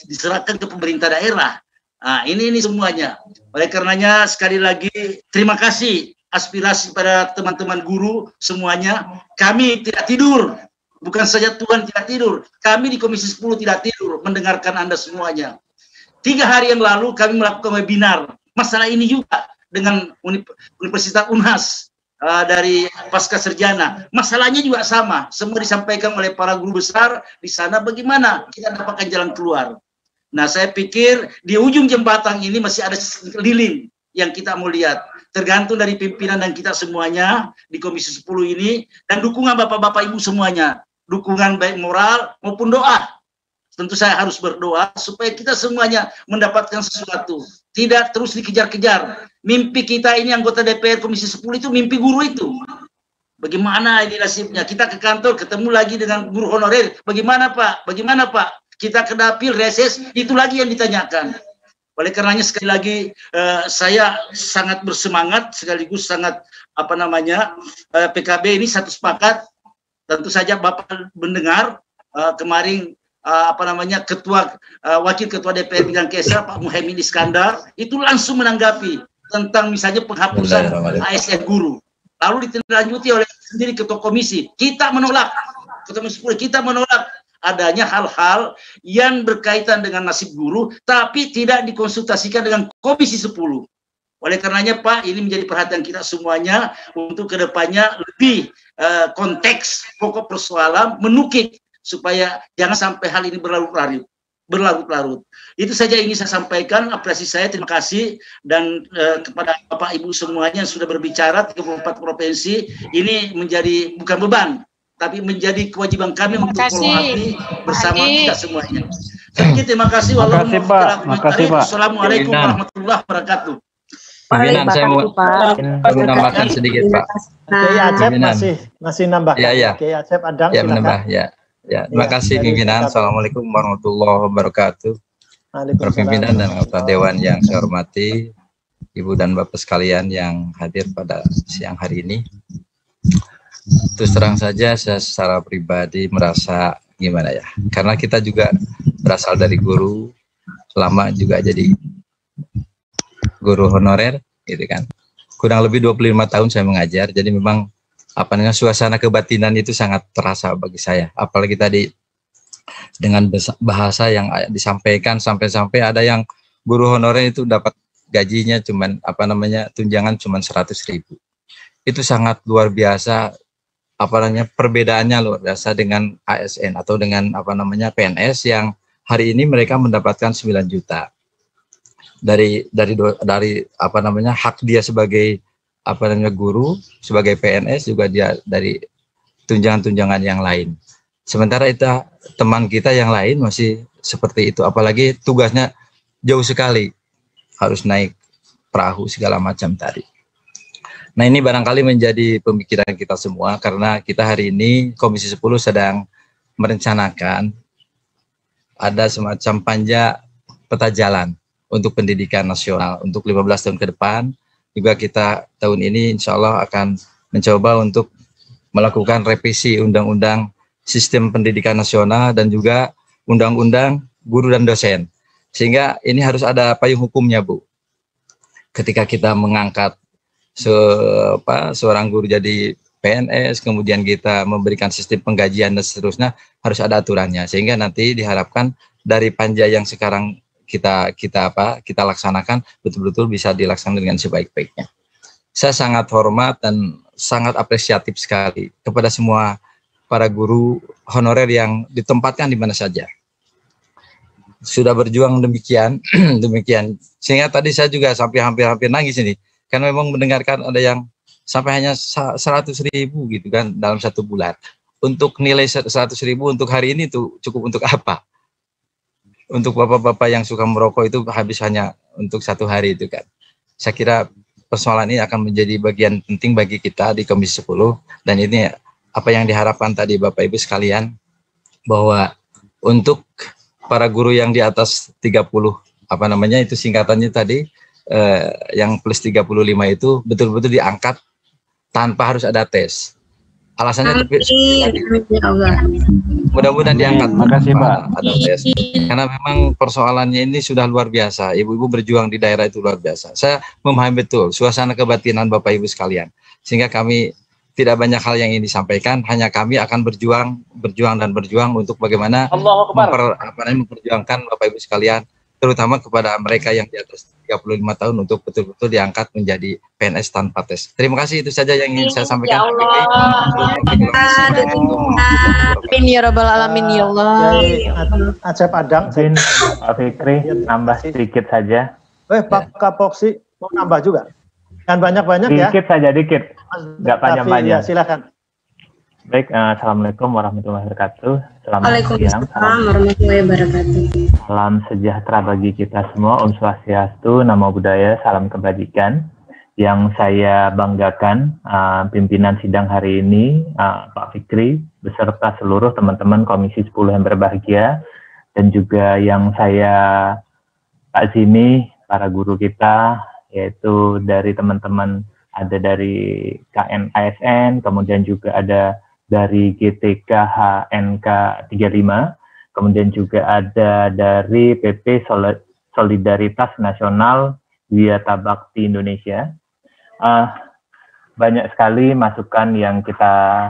diserahkan ke pemerintah daerah. Nah, ini semuanya. Oleh karenanya sekali lagi terima kasih aspirasi pada teman-teman guru semuanya. Kami tidak tidur. Bukan saja Tuhan tidak tidur. Kami di Komisi 10 tidak tidur mendengarkan Anda semuanya. 3 hari yang lalu kami melakukan webinar masalah ini juga dengan Universitas Unhas dari Pasca Sarjana. Masalahnya juga sama, semua disampaikan oleh para guru besar di sana bagaimana kita dapatkan jalan keluar. Nah, saya pikir di ujung jembatan ini masih ada lilin yang kita mau lihat. Tergantung dari pimpinan dan kita semuanya di Komisi 10 ini, dan dukungan bapak-bapak ibu semuanya. Dukungan baik moral maupun doa. Tentu saya harus berdoa supaya kita semuanya mendapatkan sesuatu. Tidak terus dikejar-kejar. Mimpi kita ini anggota DPR Komisi 10 itu mimpi guru itu. Bagaimana ini nasibnya? Kita ke kantor ketemu lagi dengan guru honorer. Bagaimana Pak? Bagaimana Pak? Kita ke dapil reses, itu lagi yang ditanyakan. Oleh karenanya sekali lagi saya sangat bersemangat, sekaligus sangat PKB ini satu sepakat. Tentu saja Bapak mendengar kemarin Wakil Ketua DPR Bidang Kesra Pak Muhaimin Iskandar itu langsung menanggapi tentang misalnya penghapusan ASN guru. lalu ditindaklanjuti oleh sendiri ketua komisi. Kita menolak, ketua komisi 10, kita menolak adanya hal-hal yang berkaitan dengan nasib guru, tapi tidak dikonsultasikan dengan komisi 10. Oleh karenanya Pak, ini menjadi perhatian kita semuanya untuk kedepannya lebih konteks pokok persoalan menukik supaya jangan sampai hal ini berlarut-larut. Itu saja ingin saya sampaikan, apresiasi saya, terima kasih, dan kepada Bapak Ibu semuanya yang sudah berbicara 34 provinsi, ini menjadi bukan beban, tapi menjadi kewajiban kami untuk menghormati bersama kita semuanya. Sedikit terima kasih. Wassalamualaikum warahmatullahi wabarakatuh. Pimpinan, saya mau menambahkan sedikit, Pak. Kiai Acep masih nambah. Ya. Kiai Acep Adang, ya, silakan. menambah, ya. Terima kasih pimpinan. Assalamualaikum warahmatullahi wabarakatuh. Para pimpinan dan anggota dewan yang saya hormati, Ibu dan Bapak sekalian yang hadir pada siang hari ini. Terus terang saja saya secara pribadi merasa gimana ya, karena kita juga berasal dari guru, lama juga jadi guru honorer gitu kan. Kurang lebih 25 tahun saya mengajar, jadi memang apa namanya, suasana kebatinan itu sangat terasa bagi saya. Apalagi tadi dengan bahasa yang disampaikan, sampai-sampai ada yang guru honorer itu dapat gajinya cuman apa namanya, tunjangan cuman 100.000. Itu sangat luar biasa, apa namanya, perbedaannya luar biasa dengan ASN atau dengan apa namanya PNS yang hari ini mereka mendapatkan 9 juta. Dari apa namanya, hak dia sebagai apa namanya guru, sebagai PNS juga dia dari tunjangan-tunjangan yang lain. Sementara itu teman kita yang lain masih seperti itu, apalagi tugasnya jauh sekali, harus naik perahu segala macam tadi. Nah, ini barangkali menjadi pemikiran kita semua, karena kita hari ini Komisi 10 sedang merencanakan ada semacam panja peta jalan untuk pendidikan nasional untuk 15 tahun ke depan. Juga kita tahun ini insya Allah akan mencoba untuk melakukan revisi undang-undang sistem pendidikan nasional dan juga undang-undang guru dan dosen. Sehingga ini harus ada payung hukumnya, Bu. Ketika kita mengangkat seorang guru jadi PNS, kemudian kita memberikan sistem penggajian dan seterusnya, harus ada aturannya. Sehingga nanti diharapkan dari panja yang sekarang kita laksanakan betul-betul bisa dilaksanakan dengan sebaik-baiknya. Saya sangat hormat dan sangat apresiatif sekali kepada semua para guru honorer yang ditempatkan di mana saja. Sudah berjuang demikian, demikian. Sehingga tadi saya juga sampai hampir nangis ini, karena memang mendengarkan ada yang sampai hanya 100.000 gitu kan dalam 1 bulan. Untuk nilai 100.000 untuk hari ini tuh cukup untuk apa? Untuk bapak-bapak yang suka merokok itu habis hanya untuk 1 hari itu kan. Saya kira persoalan ini akan menjadi bagian penting bagi kita di Komisi 10, dan ini apa yang diharapkan tadi Bapak Ibu sekalian, bahwa untuk para guru yang di atas 30, apa namanya itu singkatannya tadi, yang plus 35 itu betul-betul diangkat tanpa harus ada tes. Alasannya mudah-mudahan diangkat. Makasih Pak. Ada tes. Karena memang persoalannya ini sudah luar biasa. Ibu-ibu berjuang di daerah itu luar biasa. Saya memahami betul suasana kebatinan Bapak Ibu sekalian. Sehingga kami tidak banyak hal yang ingin disampaikan. Hanya kami akan berjuang untuk bagaimana memperjuangkan Bapak Ibu sekalian, terutama kepada mereka yang di atas 35 tahun untuk betul-betul diangkat menjadi PNS tanpa tes. Terima kasih, itu saja yang ingin saya sampaikan. Ya Allah. Amin ya rabbal alamin ya Allah. Acep Adang, Pak Fikri, nambah sedikit saja. Pak Kapoksi mau nambah juga? Kan banyak-banyak ya? Dikit saja, dikit. Nggak panjang-panjang. Ya, silakan. Baik, Assalamualaikum warahmatullahi wabarakatuh. Selamat siang. Warahmatullahi wabarakatuh. Salam sejahtera bagi kita semua. Om Swastiastu, Namo Buddhaya, salam kebajikan. Yang saya banggakan, pimpinan sidang hari ini, Pak Fikri, beserta seluruh teman-teman Komisi 10 yang berbahagia, dan juga yang saya Pak Zimi, para guru kita, yaitu dari teman-teman ada dari KN ASN, kemudian juga ada dari GTK HNK 35, kemudian juga ada dari PP Solidaritas Nasional Wiyata Bakti Indonesia. banyak sekali masukan yang kita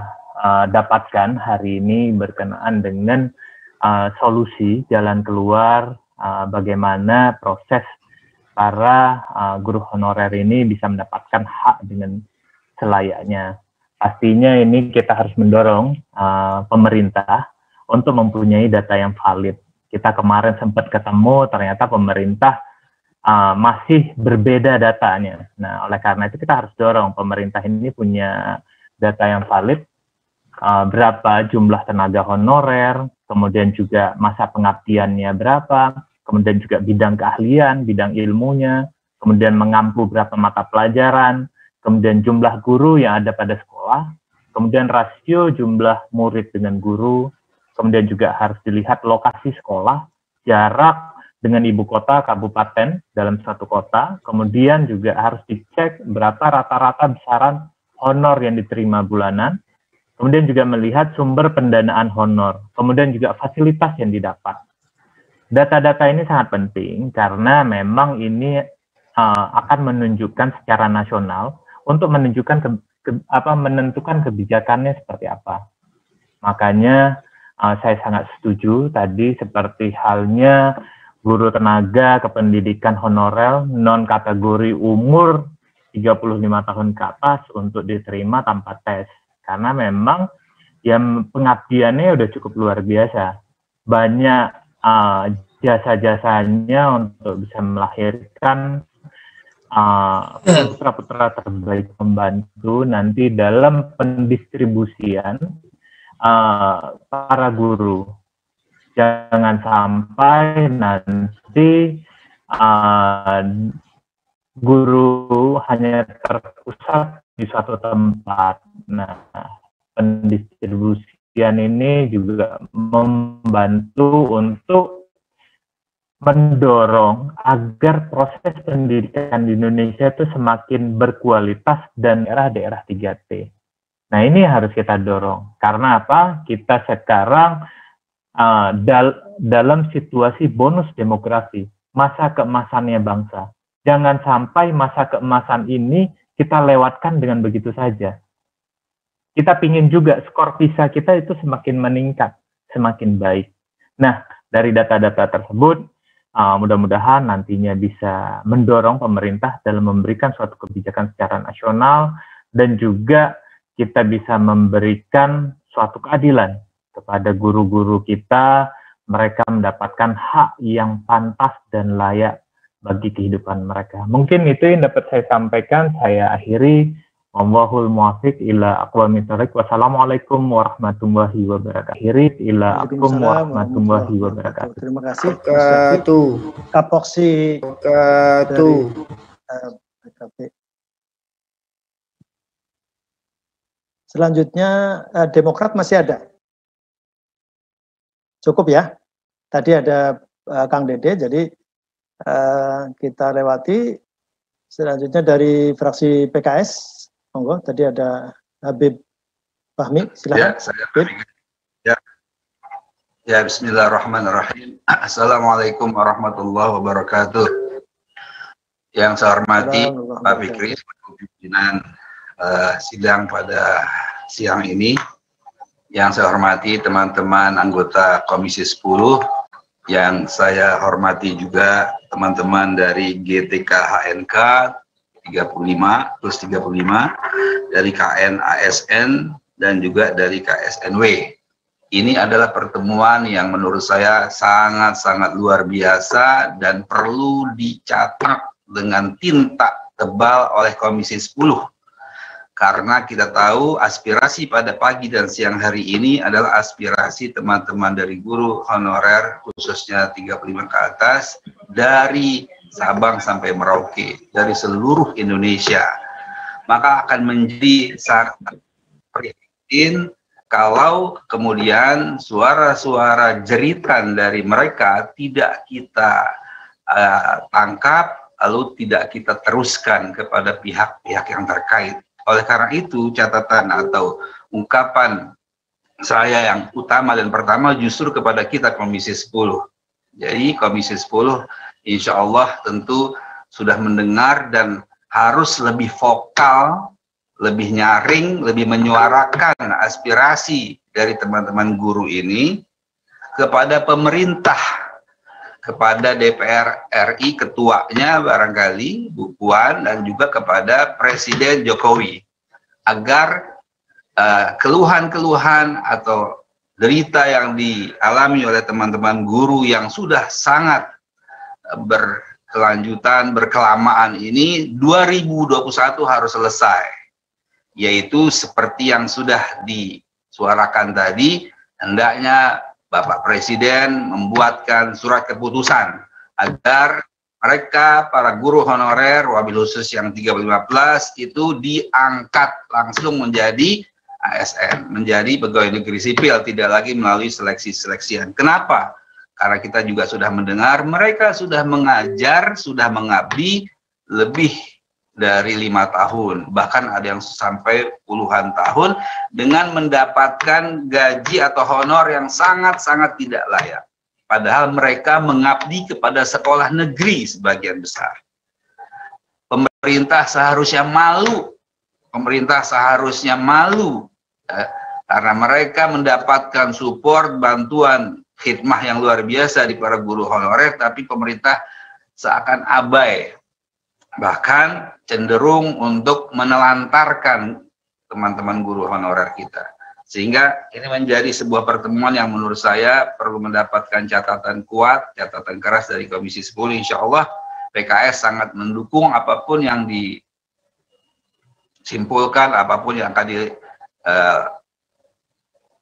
dapatkan hari ini berkenaan dengan solusi jalan keluar bagaimana proses para guru honorer ini bisa mendapatkan hak dengan selayaknya. Pastinya ini kita harus mendorong pemerintah untuk mempunyai data yang valid. Kita kemarin sempat ketemu, ternyata pemerintah masih berbeda datanya. Nah, oleh karena itu kita harus dorong pemerintah ini punya data yang valid, berapa jumlah tenaga honorer, kemudian juga masa pengabdiannya berapa, kemudian juga bidang keahlian, bidang ilmunya, kemudian mengampu berapa mata pelajaran, kemudian jumlah guru yang ada pada sekolah, kemudian rasio jumlah murid dengan guru, kemudian juga harus dilihat lokasi sekolah, jarak dengan ibu kota, kabupaten dalam suatu kota, kemudian juga harus dicek berapa rata-rata besaran honor yang diterima bulanan, kemudian juga melihat sumber pendanaan honor, kemudian juga fasilitas yang didapat. Data-data ini sangat penting karena memang ini akan menunjukkan secara nasional untuk menunjukkan menentukan kebijakannya seperti apa. Makanya saya sangat setuju tadi seperti halnya guru tenaga kependidikan honorer non kategori umur 35 tahun ke atas untuk diterima tanpa tes. Karena memang yang pengabdiannya udah cukup luar biasa. Banyak jasa-jasanya untuk bisa melahirkan putra-putra terbaik membantu nanti dalam pendistribusian para guru. Jangan sampai nanti guru hanya terpusat di suatu tempat. Nah, pendistribusian ini juga membantu untuk mendorong agar proses pendidikan di Indonesia itu semakin berkualitas dan daerah-daerah 3T. Nah, ini harus kita dorong. Karena apa? Kita sekarang dalam situasi bonus demografi, masa keemasannya bangsa. Jangan sampai masa keemasan ini kita lewatkan dengan begitu saja. Kita ingin juga skor PISA kita itu semakin meningkat, semakin baik. Nah, dari data-data tersebut, mudah-mudahan nantinya bisa mendorong pemerintah dalam memberikan suatu kebijakan secara nasional dan juga kita bisa memberikan suatu keadilan kepada guru-guru kita, mereka mendapatkan hak yang pantas dan layak bagi kehidupan mereka. Mungkin itu yang dapat saya sampaikan, saya akhiri. Wallahul muwaffiq ila aqwamit thoriq. Wassalamualaikum warahmatullahi wabarakatuh. Warahmatullahi wabarakatuh. Terima kasih. Kapoksi. Selanjutnya Demokrat masih ada. Cukup ya. Tadi ada Kang Dede, jadi kita lewati. Selanjutnya dari fraksi PKS. Monggo, tadi ada Habib Fahmi, silakan. Ya, saya ya, bismillahirrahmanirrahim. Assalamualaikum warahmatullahi wabarakatuh. Yang saya hormati Pak Fikri, pimpinan sidang pada siang ini. Yang saya hormati teman-teman anggota Komisi 10, yang saya hormati juga teman-teman dari GTK HNK 35 plus 35, dari KN ASN dan juga dari KSNW. Ini adalah pertemuan yang menurut saya sangat-sangat luar biasa dan perlu dicatat dengan tinta tebal oleh Komisi 10. Karena kita tahu aspirasi pada pagi dan siang hari ini adalah aspirasi teman-teman dari guru honorer khususnya 35 ke atas dari Sabang sampai Merauke, dari seluruh Indonesia. Maka akan menjadi sangat prihatin kalau kemudian suara-suara jeritan dari mereka tidak kita tangkap, lalu tidak kita teruskan kepada pihak-pihak yang terkait. Oleh karena itu, catatan atau ungkapan saya yang utama dan pertama justru kepada kita Komisi 10. Jadi Komisi 10 insya Allah tentu sudah mendengar dan harus lebih vokal lebih nyaring, lebih menyuarakan aspirasi dari teman-teman guru ini kepada pemerintah, kepada DPR RI ketuanya barangkali Bu Puan, dan juga kepada Presiden Jokowi, agar keluhan-keluhan atau derita yang dialami oleh teman-teman guru yang sudah sangat berkelanjutan, berkelamaan ini 2021 harus selesai, yaitu seperti yang sudah disuarakan tadi, hendaknya Bapak Presiden membuatkan surat keputusan agar mereka, para guru honorer, wabil khusus yang 315 itu diangkat langsung menjadi ASN, menjadi pegawai negeri sipil, tidak lagi melalui seleksi-seleksian. Kenapa? Karena kita juga sudah mendengar mereka sudah mengajar, sudah mengabdi lebih dari 5 tahun, bahkan ada yang sampai puluhan tahun dengan mendapatkan gaji atau honor yang sangat-sangat tidak layak. Padahal mereka mengabdi kepada sekolah negeri sebagian besar. Pemerintah seharusnya malu, karena mereka mendapatkan support, bantuan, khidmah yang luar biasa di para guru honorer, tapi pemerintah seakan abai, bahkan cenderung untuk menelantarkan teman-teman guru honorer kita. Sehingga ini menjadi sebuah pertemuan yang menurut saya perlu mendapatkan catatan kuat, catatan keras dari Komisi 10. Insya Allah PKS sangat mendukung apapun yang disimpulkan, apapun yang akan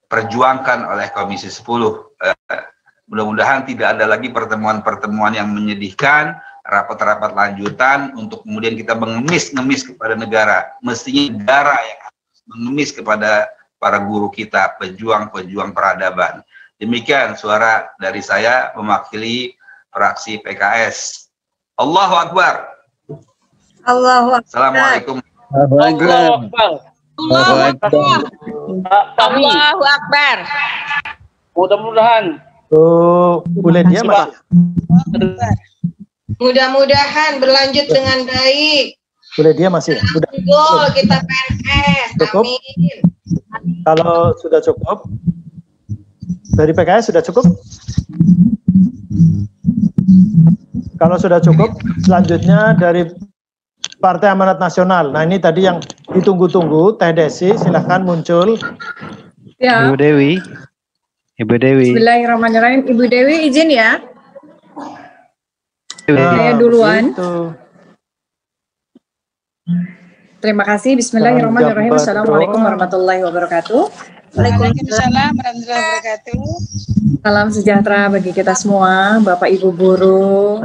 diperjuangkan oleh Komisi 10. Mudah-mudahan tidak ada lagi pertemuan-pertemuan yang menyedihkan, rapat-rapat lanjutan untuk kemudian kita mengemis-ngemis kepada negara. Mestinya negara yang mengemis kepada para guru kita, pejuang-pejuang peradaban. Demikian suara dari saya mewakili fraksi PKS. Allahu Akbar. Allahu Akbar. Assalamualaikum. Allahu Akbar. Allahu Akbar. Mudah-mudahan. Boleh dia Mas. Mudah-mudahan berlanjut dengan baik. Boleh dia masih. Sudah. Gol kita PNS. Cukup. Amin. Kalau sudah cukup, dari PKS sudah cukup. Kalau sudah cukup, selanjutnya dari Partai Amanat Nasional. Nah ini tadi yang ditunggu-tunggu, Teh Desi, silahkan muncul. Ya. Ibu Dewi. Bismillahirrahmanirrahim. Ibu Dewi izin ya. Saya duluan. Terima kasih. Bismillahirrahmanirrahim. Assalamualaikum warahmatullahi wabarakatuh. Waalaikumsalam warahmatullahi wabarakatuh. Salam sejahtera bagi kita semua, Bapak Ibu guru,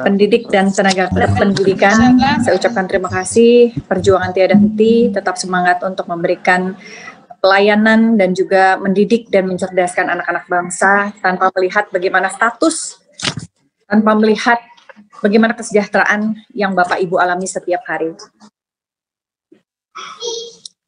pendidik dan tenaga pendidikan. Saya ucapkan terima kasih. Perjuangan tiada henti, tetap semangat untuk memberikan pelayanan dan juga mendidik dan mencerdaskan anak-anak bangsa tanpa melihat bagaimana status, tanpa melihat bagaimana kesejahteraan yang Bapak Ibu alami setiap hari.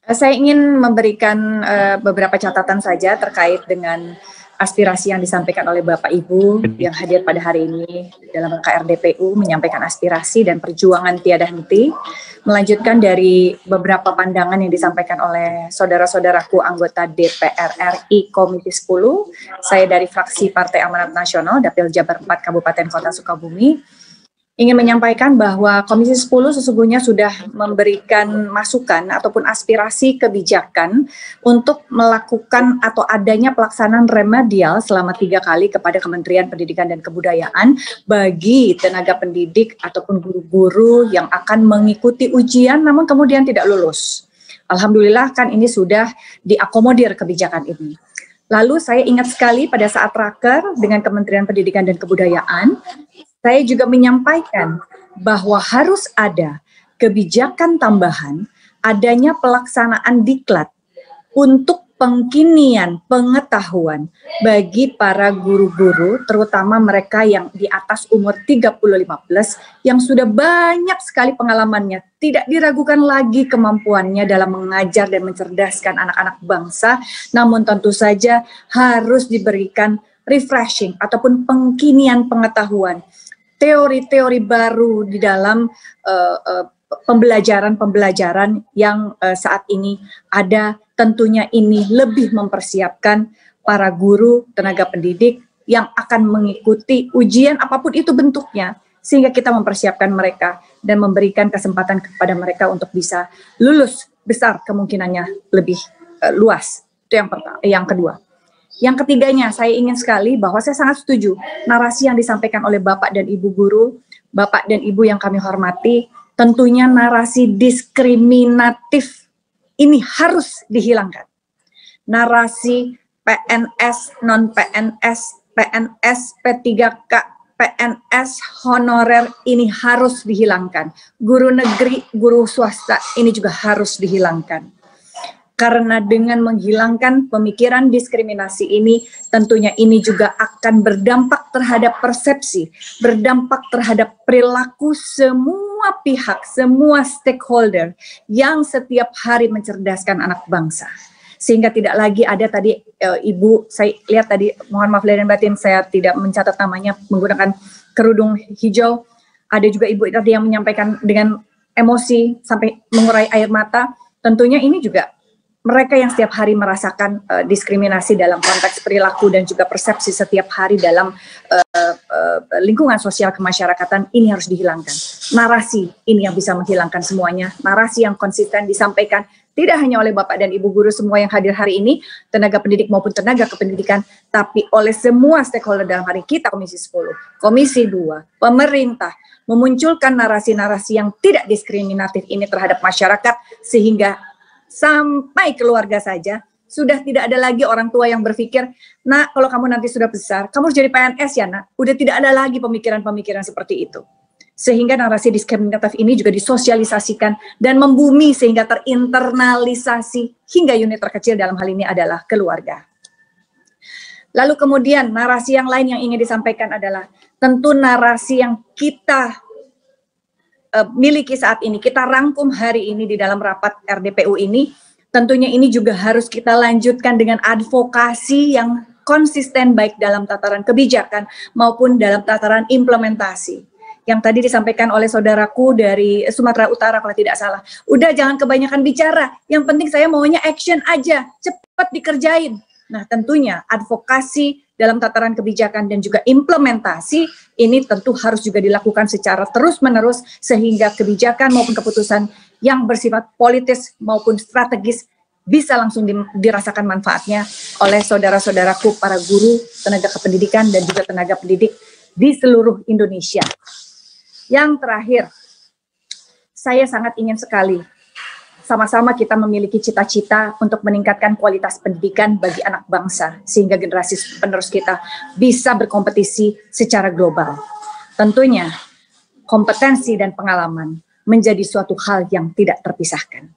Saya ingin memberikan beberapa catatan saja terkait dengan aspirasi yang disampaikan oleh Bapak Ibu yang hadir pada hari ini dalam rangka RDPU, menyampaikan aspirasi dan perjuangan tiada henti, melanjutkan dari beberapa pandangan yang disampaikan oleh saudara-saudaraku anggota DPR RI Komisi 10, saya dari fraksi Partai Amanat Nasional, Dapil Jabar 4 Kabupaten Kota Sukabumi, ingin menyampaikan bahwa Komisi 10 sesungguhnya sudah memberikan masukan ataupun aspirasi kebijakan untuk melakukan atau adanya pelaksanaan remedial selama 3 kali kepada Kementerian Pendidikan dan Kebudayaan bagi tenaga pendidik ataupun guru-guru yang akan mengikuti ujian namun kemudian tidak lulus. Alhamdulillah kan ini sudah diakomodir kebijakan ini. Lalu saya ingat sekali pada saat raker dengan Kementerian Pendidikan dan Kebudayaan, saya juga menyampaikan bahwa harus ada kebijakan tambahan adanya pelaksanaan diklat untuk pengkinian pengetahuan bagi para guru-guru, terutama mereka yang di atas umur 35+ yang sudah banyak sekali pengalamannya, tidak diragukan lagi kemampuannya dalam mengajar dan mencerdaskan anak-anak bangsa, namun tentu saja harus diberikan refreshing ataupun pengkinian pengetahuan. Teori-teori baru di dalam pembelajaran yang saat ini ada, tentunya ini lebih mempersiapkan para guru, tenaga pendidik yang akan mengikuti ujian apapun itu bentuknya, sehingga kita mempersiapkan mereka dan memberikan kesempatan kepada mereka untuk bisa lulus, besar kemungkinannya lebih luas. Itu yang pertama. Yang kedua. Yang ketiganya, saya ingin sekali bahwa saya sangat setuju narasi yang disampaikan oleh Bapak dan Ibu guru, Bapak dan Ibu yang kami hormati, tentunya narasi diskriminatif ini harus dihilangkan. Narasi PNS, non-PNS, PNS, P3K, PNS, honorer ini harus dihilangkan. Guru negeri, guru swasta ini juga harus dihilangkan. Karena dengan menghilangkan pemikiran diskriminasi ini, tentunya ini juga akan berdampak terhadap persepsi, berdampak terhadap perilaku semua pihak, semua stakeholder yang setiap hari mencerdaskan anak bangsa. Sehingga tidak lagi ada tadi Ibu, saya lihat tadi, mohon maaf lahir dan batin, saya tidak mencatat namanya, menggunakan kerudung hijau. Ada juga Ibu tadi yang menyampaikan dengan emosi sampai mengurai air mata. Tentunya ini juga mereka yang setiap hari merasakan diskriminasi dalam konteks perilaku dan juga persepsi setiap hari dalam lingkungan sosial kemasyarakatan, ini harus dihilangkan. Narasi ini yang bisa menghilangkan semuanya. Narasi yang konsisten disampaikan tidak hanya oleh Bapak dan Ibu guru semua yang hadir hari ini, tenaga pendidik maupun tenaga kependidikan, tapi oleh semua stakeholder dalam hari kita, Komisi 10, Komisi 2, pemerintah, memunculkan narasi-narasi yang tidak diskriminatif ini terhadap masyarakat, sehingga sampai keluarga saja, sudah tidak ada lagi orang tua yang berpikir, nak kalau kamu nanti sudah besar, kamu harus jadi PNS ya nak. Udah tidak ada lagi pemikiran-pemikiran seperti itu. Sehingga narasi diskriminatif ini juga disosialisasikan dan membumi sehingga terinternalisasi hingga unit terkecil dalam hal ini adalah keluarga. Lalu kemudian narasi yang lain yang ingin disampaikan adalah tentu narasi yang kita miliki saat ini, kita rangkum hari ini di dalam rapat RDPU ini, tentunya ini juga harus kita lanjutkan dengan advokasi yang konsisten baik dalam tataran kebijakan maupun dalam tataran implementasi. Yang tadi disampaikan oleh saudaraku dari Sumatera Utara kalau tidak salah. Udah jangan kebanyakan bicara, yang penting saya maunya action aja, cepat dikerjain. Nah tentunya advokasi dalam tataran kebijakan dan juga implementasi ini tentu harus juga dilakukan secara terus-menerus sehingga kebijakan maupun keputusan yang bersifat politis maupun strategis bisa langsung dirasakan manfaatnya oleh saudara-saudaraku para guru, tenaga kependidikan dan juga tenaga pendidik di seluruh Indonesia. Yang terakhir, saya sangat ingin sekali sama-sama kita memiliki cita-cita untuk meningkatkan kualitas pendidikan bagi anak bangsa, sehingga generasi penerus kita bisa berkompetisi secara global. Tentunya, kompetensi dan pengalaman menjadi suatu hal yang tidak terpisahkan.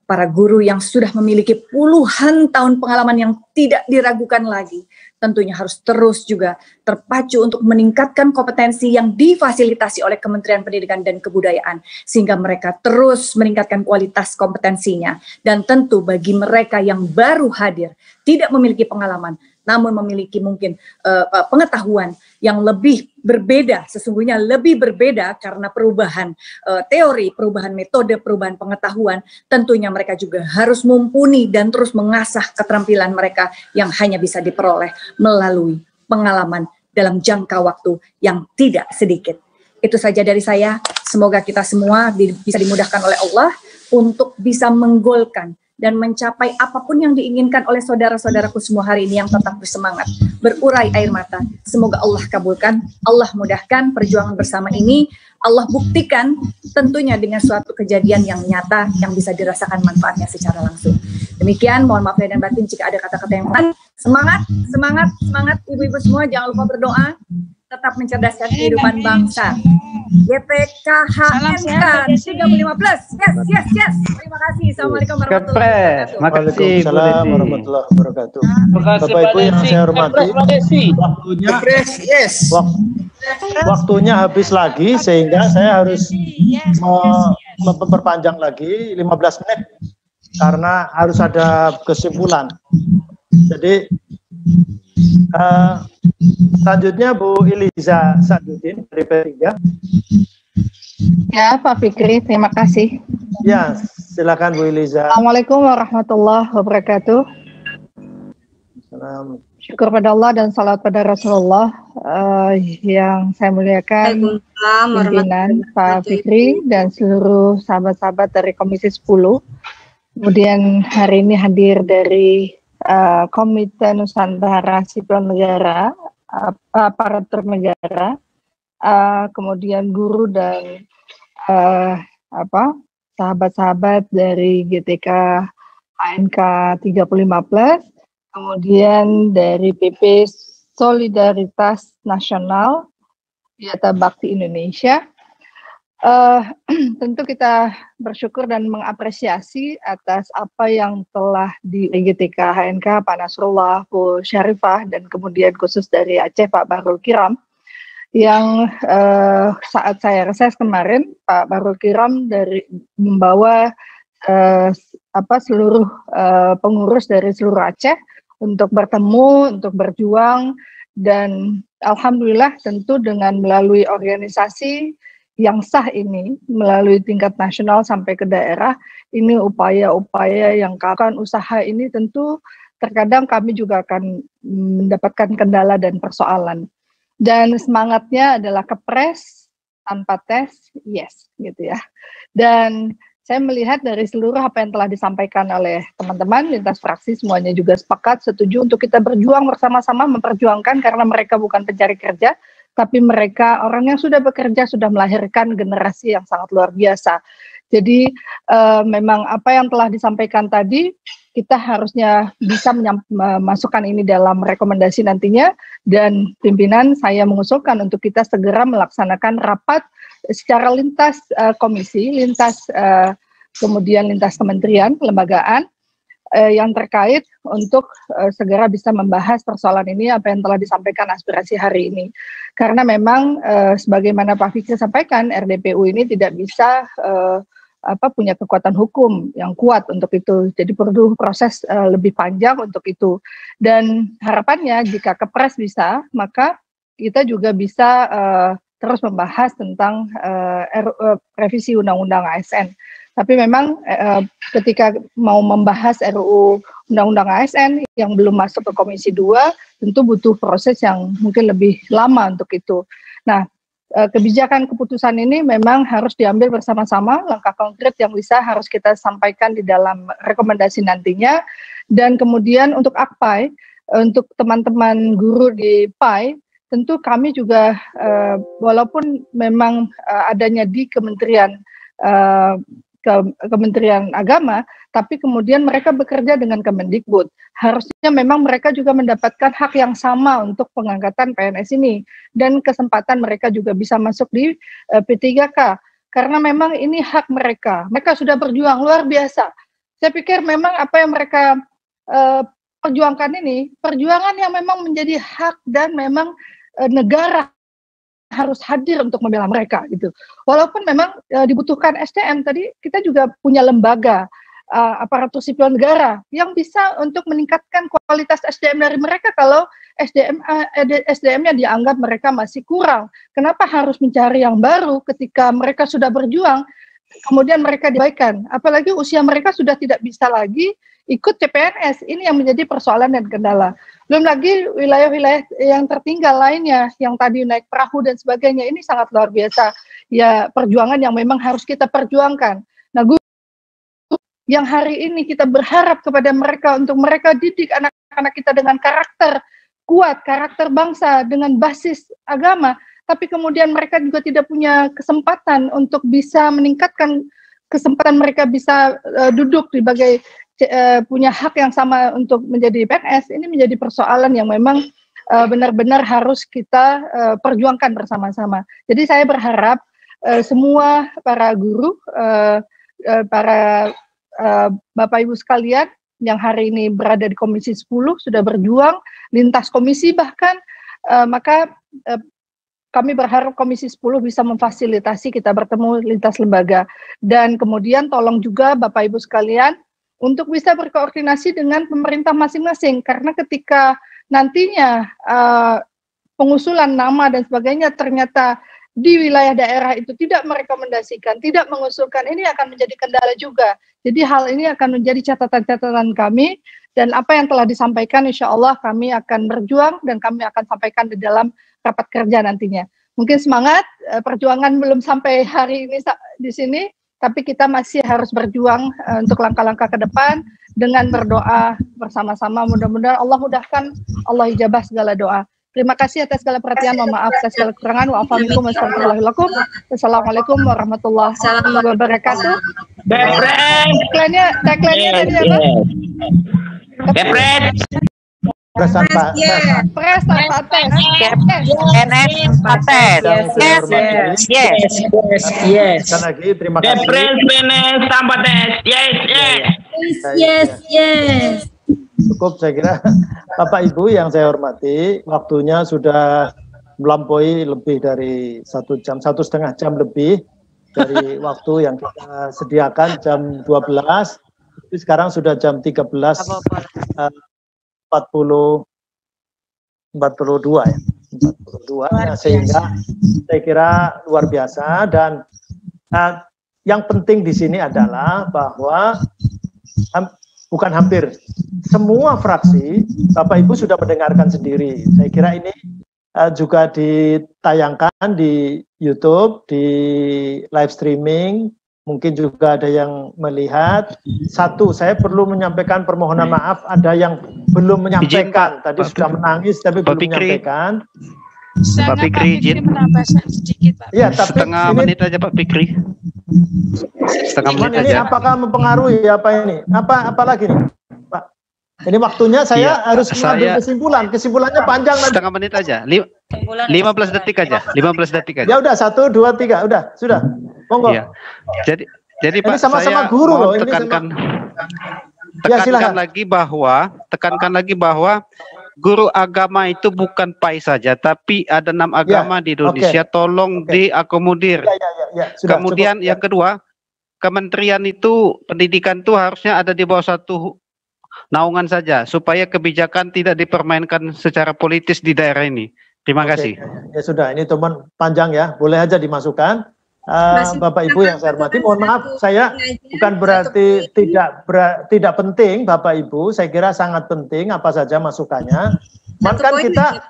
Para guru yang sudah memiliki puluhan tahun pengalaman yang tidak diragukan lagi, tentunya harus terus juga terpacu untuk meningkatkan kompetensi yang difasilitasi oleh Kementerian Pendidikan dan Kebudayaan, sehingga mereka terus meningkatkan kualitas kompetensinya. Dan tentu bagi mereka yang baru hadir, tidak memiliki pengalaman, namun memiliki mungkin pengetahuan yang lebih berbeda, sesungguhnya lebih berbeda karena perubahan teori, perubahan metode, perubahan pengetahuan, tentunya mereka juga harus mumpuni dan terus mengasah keterampilan mereka yang hanya bisa diperoleh melalui pengalaman dalam jangka waktu yang tidak sedikit. Itu saja dari saya, semoga kita semua bisa dimudahkan oleh Allah untuk bisa menggolkan dan mencapai apapun yang diinginkan oleh saudara-saudaraku semua hari ini yang tetap bersemangat, berurai air mata. Semoga Allah kabulkan, Allah mudahkan perjuangan bersama ini, Allah buktikan tentunya dengan suatu kejadian yang nyata yang bisa dirasakan manfaatnya secara langsung. Demikian, mohon maaf lahir dan batin jika ada kata-kata yang lain. Semangat, semangat, semangat ibu-ibu semua, jangan lupa berdoa, tetap mencerdaskan kehidupan bangsa. GTKHNK 35+. Yes. Terima kasih. Assalamualaikum warahmatullahi wabarakatuh. Waalaikumsalam warahmatullahi wabarakatuh. Bapak Ibu yang saya hormati, waktunya habis lagi sehingga saya harus memperpanjang lagi 15 menit karena harus ada kesimpulan. Jadi selanjutnya Bu Iliza Sadudin dari P3. Ya, Pak Fikri, terima kasih. Ya, silakan Bu Eliza. Assalamualaikum warahmatullahi wabarakatuh. Salam. Syukur pada Allah dan salat pada Rasulullah. Yang saya muliakan pimpinan Pak Fikri dan seluruh sahabat-sahabat dari Komisi 10. Kemudian hari ini hadir dari Komite Nusantara Sipil Negara, aparatur negara, kemudian guru dan sahabat-sahabat dari GTK HNK 35+, kemudian dari PP Solidaritas Nasional Yata Bakti Indonesia. Tentu kita bersyukur dan mengapresiasi atas apa yang telah di GTK HNK Pak Nasrullah, Bu Syarifah, dan kemudian khusus dari Aceh Pak Bahrul Kiram, yang saat saya reses kemarin Pak Bahrul Kiram membawa seluruh pengurus dari seluruh Aceh untuk bertemu, untuk berjuang, dan alhamdulillah tentu dengan melalui organisasi yang sah ini, melalui tingkat nasional sampai ke daerah, ini upaya-upaya yang akan usaha ini tentu terkadang kami juga akan mendapatkan kendala dan persoalan. Dan semangatnya adalah kepres, tanpa tes, yes, gitu ya. Dan saya melihat dari seluruh apa yang telah disampaikan oleh teman-teman lintas fraksi, semuanya juga sepakat, setuju untuk kita berjuang bersama-sama memperjuangkan, karena mereka bukan pencari kerja, tapi mereka orang yang sudah bekerja, sudah melahirkan generasi yang sangat luar biasa. Jadi memang apa yang telah disampaikan tadi, kita harusnya bisa memasukkan ini dalam rekomendasi nantinya, dan pimpinan saya mengusulkan untuk kita segera melaksanakan rapat secara lintas komisi, kemudian lintas kementerian, kelembagaan, yang terkait untuk segera bisa membahas persoalan ini, apa yang telah disampaikan aspirasi hari ini. Karena memang sebagaimana Pak Fikri sampaikan, RDPU ini tidak bisa punya kekuatan hukum yang kuat untuk itu. Jadi perlu proses lebih panjang untuk itu. Dan harapannya jika Kepres bisa, maka kita juga bisa terus membahas tentang revisi Undang-Undang ASN. Tapi memang ketika mau membahas RUU Undang-Undang ASN yang belum masuk ke Komisi 2, tentu butuh proses yang mungkin lebih lama untuk itu. Nah, kebijakan keputusan ini memang harus diambil bersama-sama, langkah konkret yang bisa harus kita sampaikan di dalam rekomendasi nantinya. Dan kemudian untuk AKPAI, untuk teman-teman guru di PAI, tentu kami juga walaupun memang adanya di Kementerian Agama, tapi kemudian mereka bekerja dengan Kemendikbud. Harusnya memang mereka juga mendapatkan hak yang sama untuk pengangkatan PNS ini, dan kesempatan mereka juga bisa masuk di P3K, karena memang ini hak mereka. Mereka sudah berjuang luar biasa. Saya pikir memang apa yang mereka perjuangkan ini, perjuangan yang memang menjadi hak, dan memang negara harus hadir untuk membela mereka gitu. Walaupun memang dibutuhkan SDM, tadi kita juga punya lembaga aparatur sipil negara yang bisa untuk meningkatkan kualitas SDM dari mereka. Kalau SDM-nya dianggap mereka masih kurang, kenapa harus mencari yang baru ketika mereka sudah berjuang, kemudian mereka dibaikan, apalagi usia mereka sudah tidak bisa lagi ikut CPNS. Ini yang menjadi persoalan dan kendala. Belum lagi wilayah-wilayah yang tertinggal lainnya, yang tadi naik perahu dan sebagainya, ini sangat luar biasa. Ya, perjuangan yang memang harus kita perjuangkan. Nah, guru yang hari ini kita berharap kepada mereka untuk mereka didik anak-anak kita dengan karakter kuat, karakter bangsa dengan basis agama, tapi kemudian mereka juga tidak punya kesempatan untuk bisa meningkatkan kesempatan mereka bisa duduk di bagai punya hak yang sama untuk menjadi PNS. Ini menjadi persoalan yang memang benar-benar harus kita perjuangkan bersama-sama. Jadi saya berharap semua para guru, para Bapak Ibu sekalian yang hari ini berada di Komisi 10 sudah berjuang, lintas komisi bahkan, maka kami berharap Komisi 10 bisa memfasilitasi kita bertemu lintas lembaga. Dan kemudian tolong juga Bapak Ibu sekalian untuk bisa berkoordinasi dengan pemerintah masing-masing, karena ketika nantinya pengusulan nama dan sebagainya ternyata di wilayah daerah itu tidak merekomendasikan, tidak mengusulkan, ini akan menjadi kendala juga. Jadi hal ini akan menjadi catatan-catatan kami, dan apa yang telah disampaikan insya Allah kami akan berjuang dan kami akan sampaikan di dalam rapat kerja nantinya. Mungkin semangat, perjuangan belum sampai hari ini di sini, tapi kita masih harus berjuang untuk langkah-langkah ke depan dengan berdoa bersama-sama. Mudah-mudahan Allah mudahkan, Allah ijabah segala doa. Terima kasih atas segala perhatian, mohon maaf atas segala kekurangan. Wassalamualaikum warahmatullahi wabarakatuh. Tagline-nya tadi apa? Depret. Pres tanpa tes. NS tes. Yes. Sekali lagi terima kasih. Depret PNS tanpa tes. Yes. Cukup saya kira. Bapak Ibu yang saya hormati, waktunya sudah melampaui lebih dari 1 jam, 1,5 jam lebih dari waktu yang kita sediakan jam 12. Jadi sekarang sudah jam 13.42 ya. 42, nah, sehingga saya kira luar biasa. Dan yang penting di sini adalah bahwa bukan hampir semua fraksi, Bapak Ibu sudah mendengarkan sendiri. Saya kira ini juga ditayangkan di YouTube, di live streaming, mungkin juga ada yang melihat. Satu, saya perlu menyampaikan permohonan maaf, ada yang belum menyampaikan. Tadi sudah menangis tapi belum menyampaikan. Pak Fikri izin sedikit, Pak. Ya, tapi setengah menit aja Pak Fikri. Setengah menit ini aja. Apakah mempengaruhi apa ini? Apa lagi nih, Pak? Ini waktunya saya harus mengambil kesimpulan. Kesimpulannya panjang nanti. Setengah menit aja. 15 detik aja. 15 detik aja. Ya udah 1, 2, 3 udah sudah. Monggo. Iya. Jadi ini Pak, sama-sama saya guru loh. tekankan silakan. tekankan lagi bahwa guru agama itu bukan PAI saja, tapi ada 6 agama di Indonesia. Tolong diakomodir. Sudah, kemudian cukup. yang kedua, kementerian itu, pendidikan itu harusnya ada di bawah satu naungan saja, supaya kebijakan tidak dipermainkan secara politis di daerah ini. Terima kasih. Ya sudah, ini teman panjang ya, boleh aja dimasukkan. Bapak Ibu yang saya hormati, mohon maaf, saya bukan berarti tidak penting, Bapak Ibu. Saya kira sangat penting apa saja masukannya. Kan kita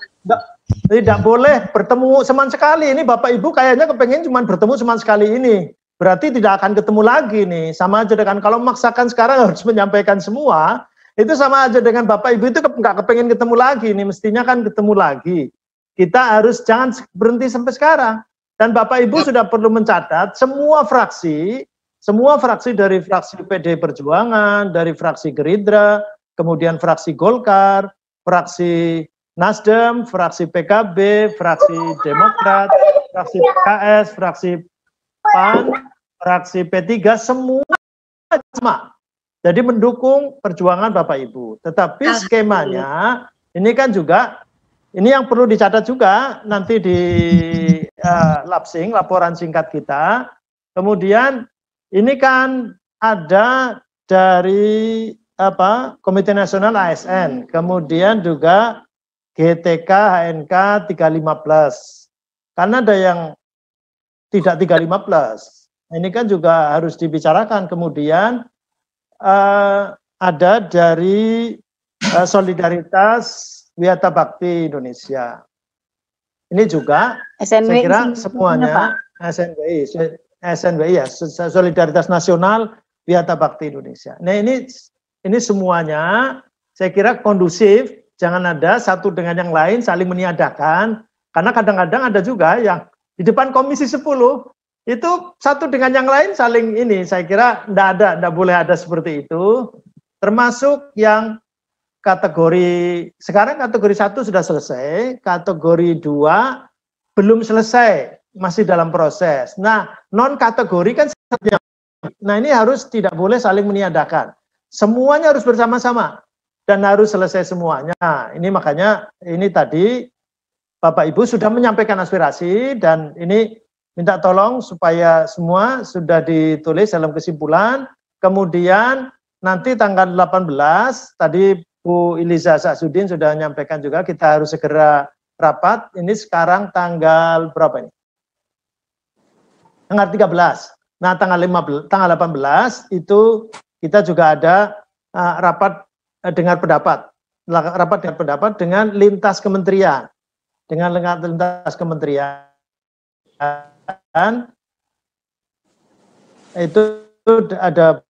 tidak boleh bertemu seman sekali. Ini Bapak Ibu kayaknya kepengen cuma bertemu seman sekali ini. Berarti tidak akan ketemu lagi nih. Sama aja dengan kalau memaksakan sekarang harus menyampaikan semua. Itu sama aja dengan Bapak Ibu itu nggak kepengen ketemu lagi nih. Mestinya kan ketemu lagi. Kita harus jangan berhenti sampai sekarang. Dan Bapak Ibu sudah perlu mencatat semua fraksi dari fraksi PD Perjuangan, dari fraksi Gerindra, kemudian fraksi Golkar, fraksi Nasdem, fraksi PKB, fraksi Demokrat, fraksi PKS, fraksi PAN, fraksi P3, semua sama. Jadi mendukung perjuangan Bapak Ibu. Tetapi skemanya ini kan juga, ini yang perlu dicatat juga nanti di lapsing, laporan singkat kita. Kemudian ini kan ada dari Komite Nasional ASN, kemudian juga GTK HNK 35+. Karena ada yang tidak 35+. Ini kan juga harus dibicarakan. Kemudian ada dari Solidaritas Wiyata Bakti Indonesia. Ini juga saya kira semuanya SNWI ya, Solidaritas Nasional Wiyata Bakti Indonesia. Nah ini semuanya saya kira kondusif, jangan ada satu dengan yang lain saling meniadakan, karena kadang-kadang ada juga yang di depan Komisi 10 itu satu dengan yang lain saling ini, saya kira enggak boleh ada seperti itu. Termasuk yang kategori, sekarang kategori 1 sudah selesai, kategori 2 belum selesai, masih dalam proses. Nah, non kategori kan, nah ini harus tidak boleh saling meniadakan. Semuanya harus bersama-sama dan harus selesai semuanya. Ini makanya ini tadi Bapak Ibu sudah menyampaikan aspirasi dan ini minta tolong supaya semua sudah ditulis dalam kesimpulan. Kemudian nanti tanggal 18 tadi Bu Iliza Sa'sudin sudah menyampaikan juga kita harus segera rapat. Ini sekarang tanggal berapa ini? tanggal 13. Nah, tanggal 18 itu kita juga ada rapat dengar pendapat. Rapat dengar pendapat dengan lintas kementerian. Dengan lintas kementerian itu ada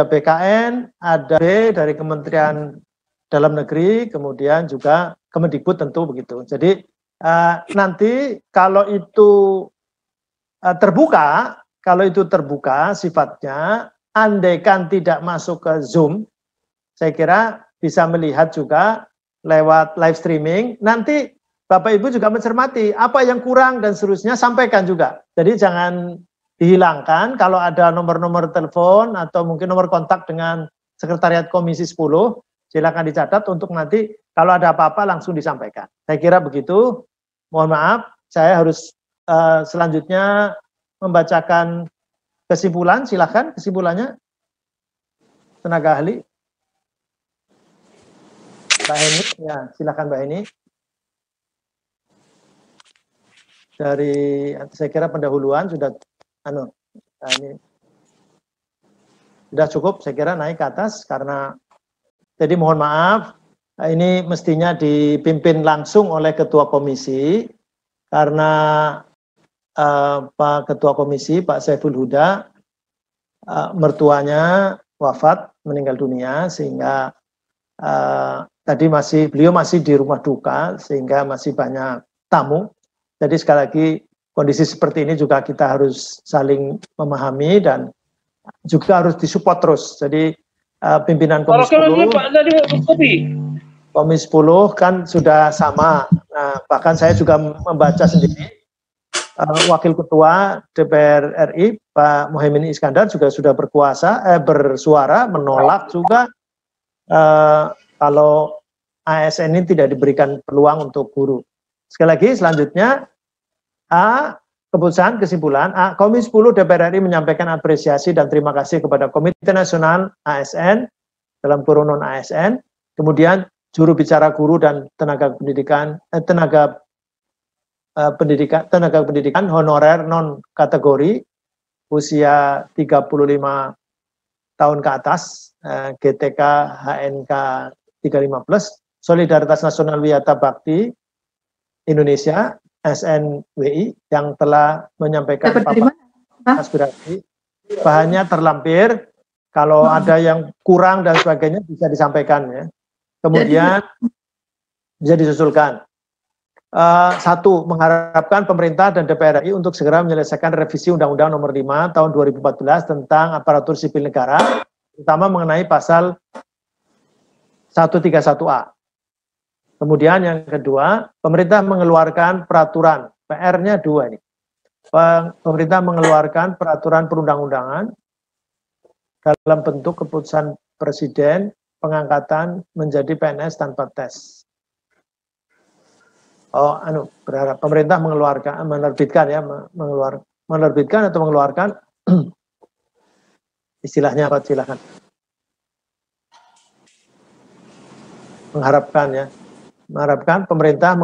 BKN, ada B dari Kementerian Dalam Negeri, kemudian juga Kemendikbud tentu begitu. Jadi nanti kalau itu terbuka sifatnya, andaikan tidak masuk ke Zoom, saya kira bisa melihat juga lewat live streaming. Nanti Bapak Ibu juga mencermati apa yang kurang dan seterusnya, sampaikan juga. Jadi jangan dihilangkan. Kalau ada nomor-nomor telepon atau mungkin nomor kontak dengan Sekretariat Komisi 10, silakan dicatat untuk nanti kalau ada apa-apa langsung disampaikan. Saya kira begitu. Mohon maaf, saya harus selanjutnya membacakan kesimpulan. Silakan kesimpulannya, tenaga ahli. Mbak Heni, ya silakan Mbak Heni. Dari saya kira pendahuluan sudah ini sudah cukup, saya kira naik ke atas karena jadi mohon maaf ini mestinya dipimpin langsung oleh Ketua Komisi karena Pak Ketua Komisi Pak Saiful Huda mertuanya wafat, meninggal dunia, sehingga tadi beliau masih di rumah duka sehingga masih banyak tamu. Jadi sekali lagi kondisi seperti ini juga kita harus saling memahami dan juga harus disupport terus. Jadi pimpinan Komisi 10, Komisi 10 kan sudah sama. Nah, bahkan saya juga membaca sendiri. Wakil Ketua DPR RI Pak Muhaimin Iskandar juga sudah bersuara menolak juga kalau ASN ini tidak diberikan peluang untuk guru. Sekali lagi selanjutnya kesimpulan Komisi 10 DPR RI menyampaikan apresiasi dan terima kasih kepada Komite Nasional ASN dalam kurung non ASN, kemudian juru bicara guru dan tenaga pendidikan honorer non kategori usia 35 tahun ke atas, GTK HNK 35+, Solidaritas Nasional Wiyata Bakti Indonesia SNWI yang telah menyampaikan aspirasi. Bahannya terlampir, kalau ada yang kurang dan sebagainya bisa disampaikan ya. Kemudian bisa disusulkan. Satu, mengharapkan pemerintah dan DPR RI untuk segera menyelesaikan revisi Undang-Undang Nomor 5 Tahun 2014 tentang aparatur sipil negara, terutama mengenai pasal 131A. Kemudian yang kedua, pemerintah mengeluarkan peraturan, PR-nya 2 ini. Pemerintah mengeluarkan peraturan perundang-undangan dalam bentuk keputusan Presiden pengangkatan menjadi PNS tanpa tes. Berharap pemerintah menerbitkan atau mengeluarkan istilahnya apa, silakan. Mengharapkan pemerintah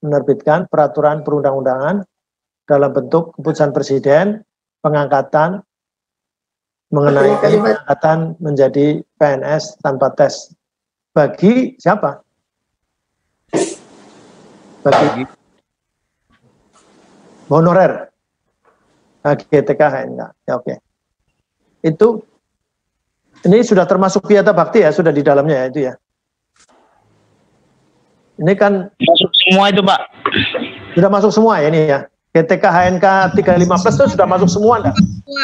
menerbitkan peraturan perundang-undangan dalam bentuk keputusan Presiden pengangkatan mengenai pengangkatan menjadi PNS tanpa tes bagi siapa? Bagi honorer GTK HNK. Ya, oke. Itu ini sudah termasuk Wiyata Bakti ya, sudah di dalamnya ya itu ya. Ini kan masuk semua itu Pak. Sudah masuk semua ya ini ya. GTK HNK 35+ itu sudah masuk semua enggak?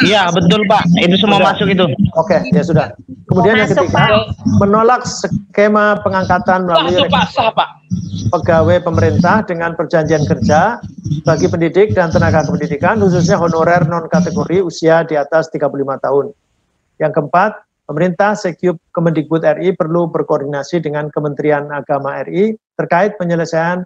Iya betul Pak, itu semua sudah masuk itu. Oke, ya sudah. Kemudian yang ketiga, menolak skema pengangkatan melalui pegawai pemerintah dengan perjanjian kerja bagi pendidik dan tenaga kependidikan, khususnya honorer non kategori usia di atas 35 tahun. Yang keempat, pemerintah Sekyup Kemendikbud RI perlu berkoordinasi dengan Kementerian Agama RI terkait penyelesaian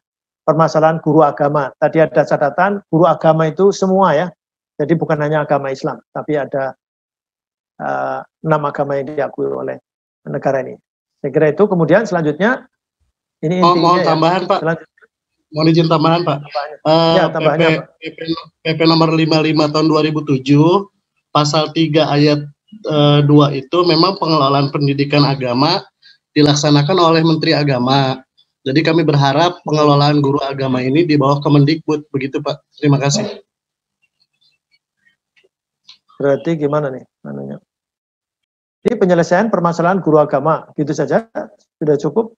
permasalahan guru agama. Tadi ada catatan, guru agama itu semua ya. Jadi bukan hanya agama Islam, tapi ada 6 agama yang diakui oleh negara ini. Saya kira itu. Kemudian selanjutnya, ini intinya mohon tambahan ya. Pak. mohon izin tambahan Pak. PP nomor 55 tahun 2007 pasal 3 ayat 2 itu memang pengelolaan pendidikan agama dilaksanakan oleh Menteri Agama. Jadi kami berharap pengelolaan guru agama ini di bawah Kemendikbud, begitu Pak. Terima kasih. Berarti gimana nih anunya? Ini penyelesaian permasalahan guru agama, gitu saja sudah cukup.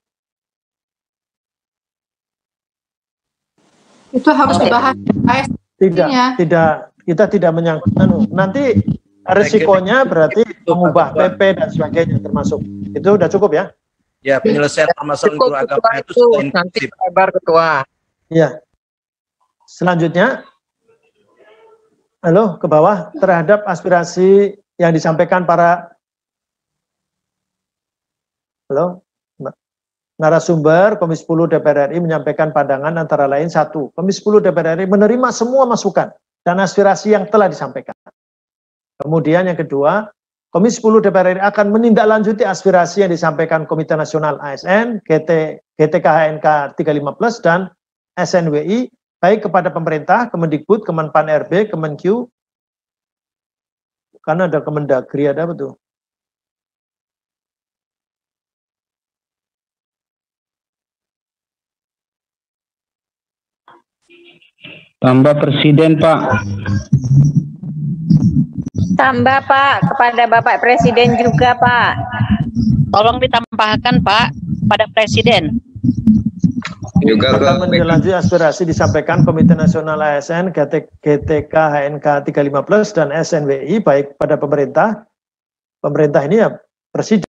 Itu harus dibahas. Tidak, kita tidak menyangkut. Nanti resikonya berarti mengubah PP dan sebagainya termasuk. Itu udah cukup ya? Ya, penyelesaian permasalahan guru agama itu nanti kabar ketua. Ya. Selanjutnya, halo ke bawah terhadap aspirasi yang disampaikan para narasumber Komisi 10 DPR RI menyampaikan pandangan antara lain: 1. Komisi 10 DPR RI menerima semua masukan dan aspirasi yang telah disampaikan. Kemudian yang kedua, Komisi 10 DPR RI akan menindaklanjuti aspirasi yang disampaikan Komite Nasional ASN, GTK-HNK 35+, dan SNWI, baik kepada pemerintah, Kemendikbud, Kemenpan RB, Kemenkyu, karena ada Kemendagri, ada apa tuh? Tambah Presiden, Pak. Tambah Pak, kepada Bapak Presiden juga Pak. Tolong ditambahkan Pak, pada Presiden. Juga akan menindaklanjuti aspirasi disampaikan Komite Nasional ASN, GTK HNK 35+, dan SNWI, baik pada pemerintah. Pemerintah ini ya Presiden.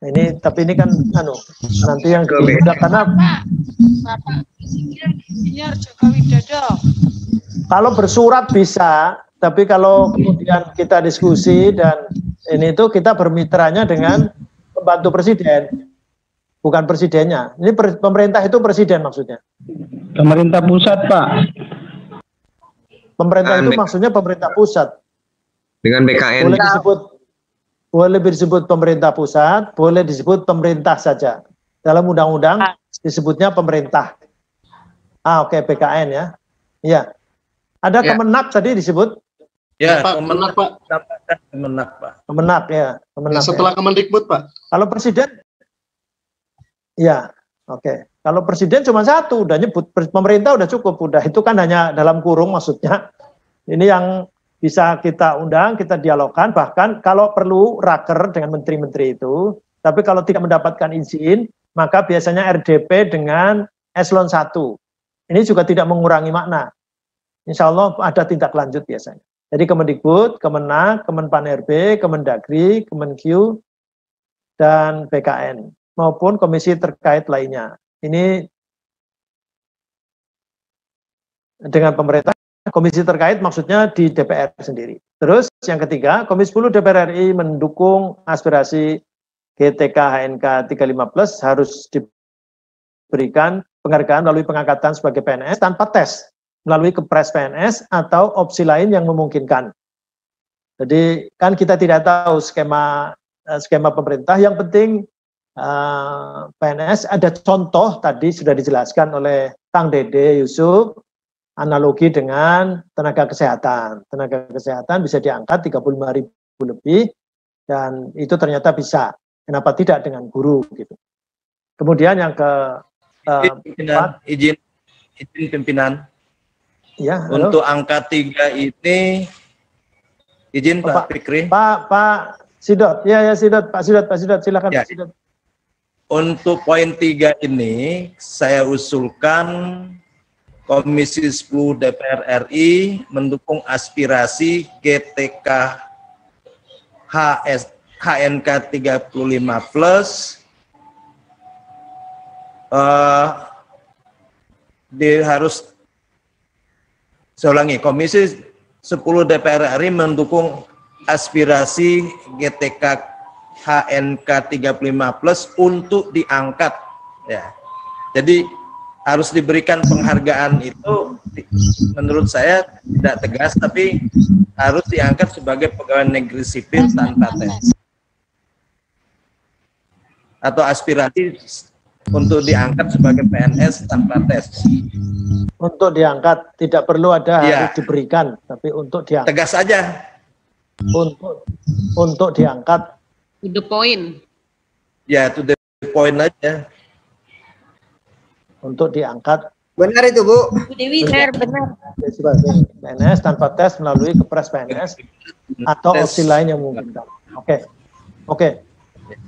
Ini tapi ini kan nanti yang diundang karena Bapak Insinyur Joko Widodo. Kalau bersurat bisa, tapi kalau kemudian kita diskusi dan ini itu kita bermitranya dengan pembantu presiden, bukan presidennya. Ini pemerintah itu presiden maksudnya. Pemerintah pusat, Pak. Pemerintah itu maksudnya pemerintah pusat. Dengan BKN. Boleh disebut pemerintah pusat, boleh disebut pemerintah saja. Dalam undang-undang disebutnya pemerintah. Oke, BKN ya. Iya. Ada Kemenak tadi disebut? Ya, Kemenak Pak. Kemenak Pak. Kemenak ya. Kemenak, setelah Kemendikbud Pak. Kalau presiden? Ya, oke. Kalau presiden cuma satu, udah nyebut pemerintah udah cukup, udah itu kan hanya dalam kurung maksudnya. Ini yang bisa kita undang, kita dialogkan, bahkan kalau perlu raker dengan menteri-menteri itu, tapi kalau tidak mendapatkan izin, maka biasanya RDP dengan eselon 1. Ini juga tidak mengurangi makna. Insya Allah ada tindak lanjut biasanya. Jadi Kemendikbud, Kemenak, Kemenpan RB, Kemendagri, Kemenkyu, dan BKN, maupun komisi terkait lainnya. Ini dengan pemerintah. Komisi terkait maksudnya di DPR sendiri. Terus yang ketiga, Komisi 10 DPR RI mendukung aspirasi GTK HNK 35+ harus diberikan penghargaan melalui pengangkatan sebagai PNS tanpa tes, melalui Kepres PNS atau opsi lain yang memungkinkan. Jadi kan kita tidak tahu skema pemerintah, yang penting PNS ada contoh tadi sudah dijelaskan oleh Kang Dede Yusuf, analogi dengan tenaga kesehatan. Tenaga kesehatan bisa diangkat 35.000 lebih, dan itu ternyata bisa. Kenapa tidak dengan guru gitu. Kemudian yang izin pimpinan. Ya, untuk angka 3 ini izin Pak Fikri. Pak Sidot. Ya Sidot, Pak Sidot silakan ya. Pak Sidot. Untuk poin 3 ini saya usulkan Komisi 10 DPR RI mendukung aspirasi GTK HNK 35+. Komisi 10 DPR RI mendukung aspirasi GTK HNK 35+ untuk diangkat. Ya. Jadi harus diberikan penghargaan itu menurut saya tidak tegas, tapi harus diangkat sebagai pegawai negeri sipil tanpa tes. Atau aspirasi untuk diangkat sebagai PNS tanpa tes. Untuk diangkat, tidak perlu ada Iya. harus diberikan, tapi untuk diangkat. Tegas aja. Untuk diangkat. To the point. Ya, to the point aja. Untuk diangkat. Benar itu, Bu. Benar. Sebagai PNS tanpa tes melalui Kepres PNS atau opsi lain yang memungkinkan. Oke.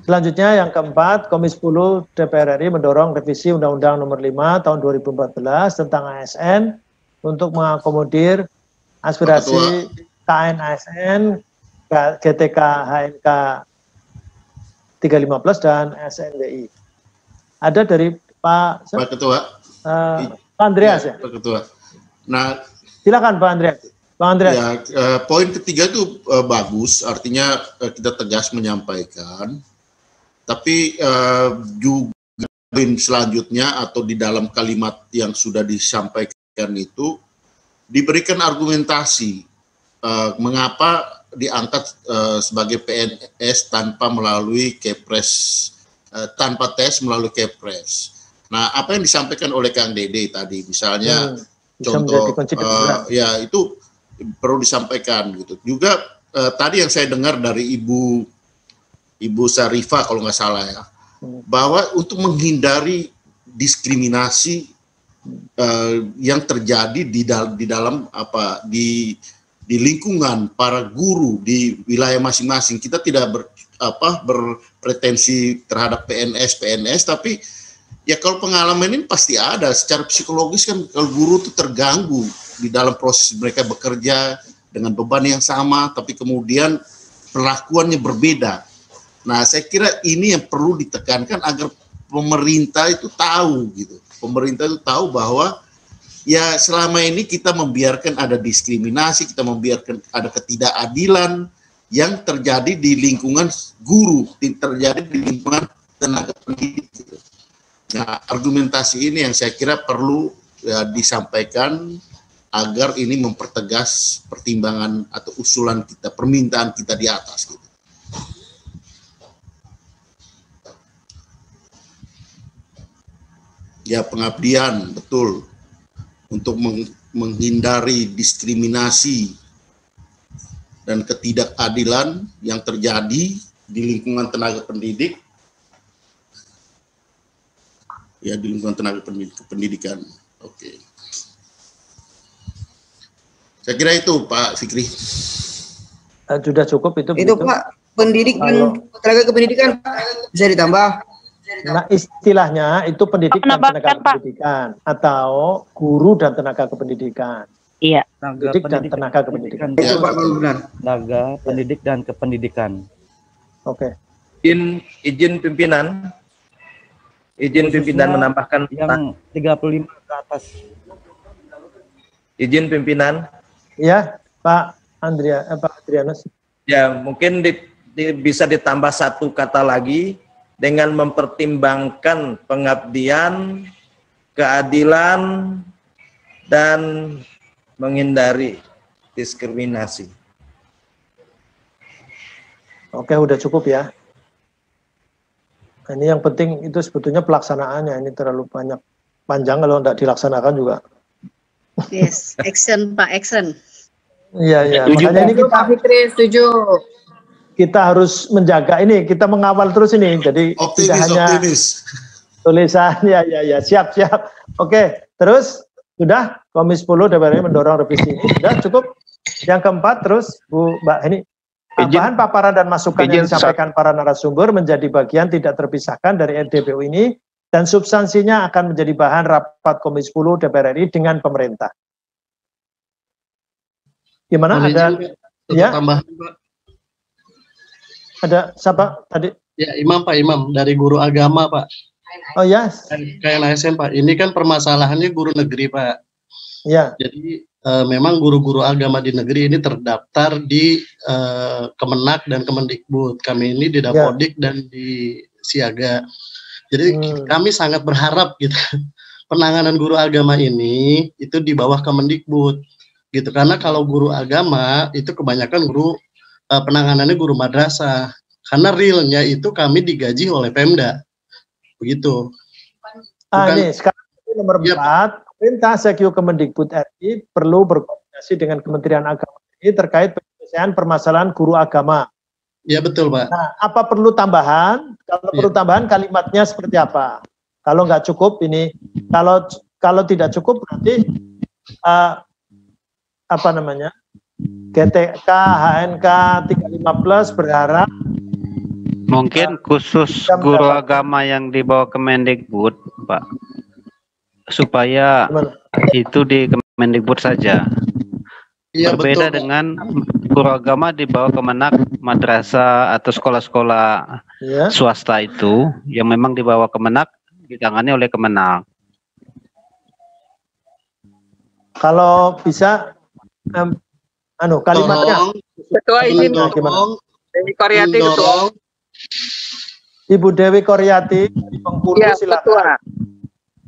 Selanjutnya yang keempat, Komisi 10 DPR RI mendorong revisi Undang-Undang Nomor 5 Tahun 2014 tentang ASN untuk mengakomodir aspirasi KN ASN, GTK HNK 315 dan SNWI. Ada dari Pak Ketua. Pak Andreas ya. Pak Ketua. Nah, silakan Pak Andreas. Bang Andreas. Ya, poin ketiga itu bagus, artinya kita tegas menyampaikan. Tapi juga poin selanjutnya atau di dalam kalimat yang sudah disampaikan itu diberikan argumentasi mengapa diangkat sebagai PNS tanpa melalui Kepres, tanpa tes melalui Kepres. Nah, apa yang disampaikan oleh Kang Dede tadi, misalnya contoh, ya itu perlu disampaikan gitu. Juga tadi yang saya dengar dari Ibu Sarifah kalau nggak salah ya, bahwa untuk menghindari diskriminasi yang terjadi di dalam di lingkungan para guru di wilayah masing-masing, kita tidak berpretensi terhadap PNS, tapi ya kalau pengalaman ini pasti ada. Secara psikologis kan kalau guru itu terganggu di dalam proses mereka bekerja dengan beban yang sama, tapi kemudian perlakuannya berbeda. Nah, saya kira ini yang perlu ditekankan agar pemerintah itu tahu gitu. Pemerintah itu tahu bahwa ya selama ini kita membiarkan ada diskriminasi, kita membiarkan ada ketidakadilan yang terjadi di lingkungan guru, terjadi di lingkungan tenaga pendidik gitu. Nah, argumentasi ini yang saya kira perlu ya, disampaikan agar ini mempertegas pertimbangan atau usulan kita, permintaan kita di atas gitu. Ya, pengabdian, betul. Untuk menghindari diskriminasi dan ketidakadilan yang terjadi di lingkungan tenaga pendidik. Ya, di lingkungan tenaga pendidikan. Oke. Saya kira itu Pak Fikri. Sudah cukup itu. Itu Pak, pendidik dan tenaga kependidikan bisa ditambah. Nah, istilahnya itu pendidik dan tenaga kependidikan atau guru dan tenaga kependidikan. Iya. Pendidik dan tenaga kependidikan. Itu Pak, benar. Tenaga pendidik dan kependidikan. Oke. Izin pimpinan. Izin pimpinan menambahkan yang 35 ke atas. Izin pimpinan. Ya, Pak Adrianus. Ya, mungkin bisa ditambah satu kata lagi dengan mempertimbangkan pengabdian, keadilan, dan menghindari diskriminasi. Oke, udah cukup ya. Ini yang penting itu sebetulnya pelaksanaannya, ini terlalu panjang kalau tidak dilaksanakan juga. Yes, action Pak, action. Iya. Makanya ini kita, Pak Fikri, setuju. Kita harus menjaga ini, kita mengawal terus ini. Jadi tidak hanya tulisan, ya, siap. Oke, terus sudah Komisi 10 DPR RI mendorong revisi ini. Sudah cukup. Yang keempat terus Mbak ini. Tambahan paparan dan masukan yang disampaikan para narasumber menjadi bagian tidak terpisahkan dari RDPU ini dan substansinya akan menjadi bahan rapat Komisi 10 DPR RI dengan pemerintah. Gimana? Ada ya? Tambahan, Pak. Ada siapa tadi? Ya, Pak Imam dari guru agama, Pak. Oh ya. KNASN, Pak. Ini kan permasalahannya guru negeri, Pak. Ya. Jadi memang guru-guru agama di negeri ini terdaftar di Kemenak dan Kemendikbud. Kami ini di Dapodik dan di Siaga. Jadi kami sangat berharap gitu penanganan guru agama ini itu di bawah Kemendikbud gitu. Karena kalau guru agama itu kebanyakan guru penanganannya guru madrasah. Karena realnya itu kami digaji oleh Pemda. Begitu. Ini sekarang nomor 4, Perintah Sekyu Kemendikbud RI perlu berkoordinasi dengan Kementerian Agama RI terkait penyelesaian permasalahan guru agama. Ya betul, Pak. Nah, apa perlu tambahan? Kalau perlu tambahan, kalimatnya seperti apa? Kalau nggak cukup ini, kalau tidak cukup berarti apa namanya? GTK HNK 35+ berharap mungkin khusus guru agama yang dibawa Kemendikbud, Pak, supaya itu di Kemendikbud saja. Iya, Berbeda betul, dengan guru agama dibawa Kemenak, madrasah atau sekolah-sekolah swasta itu yang memang dibawa Kemenak, ditangani oleh Kemenak. Kalau bisa kalimatnya. Ketua izin Dewi Koryati, Ketua. Ibu Dewi Koryati di Bengkulu, Ya, silakan. Ketua.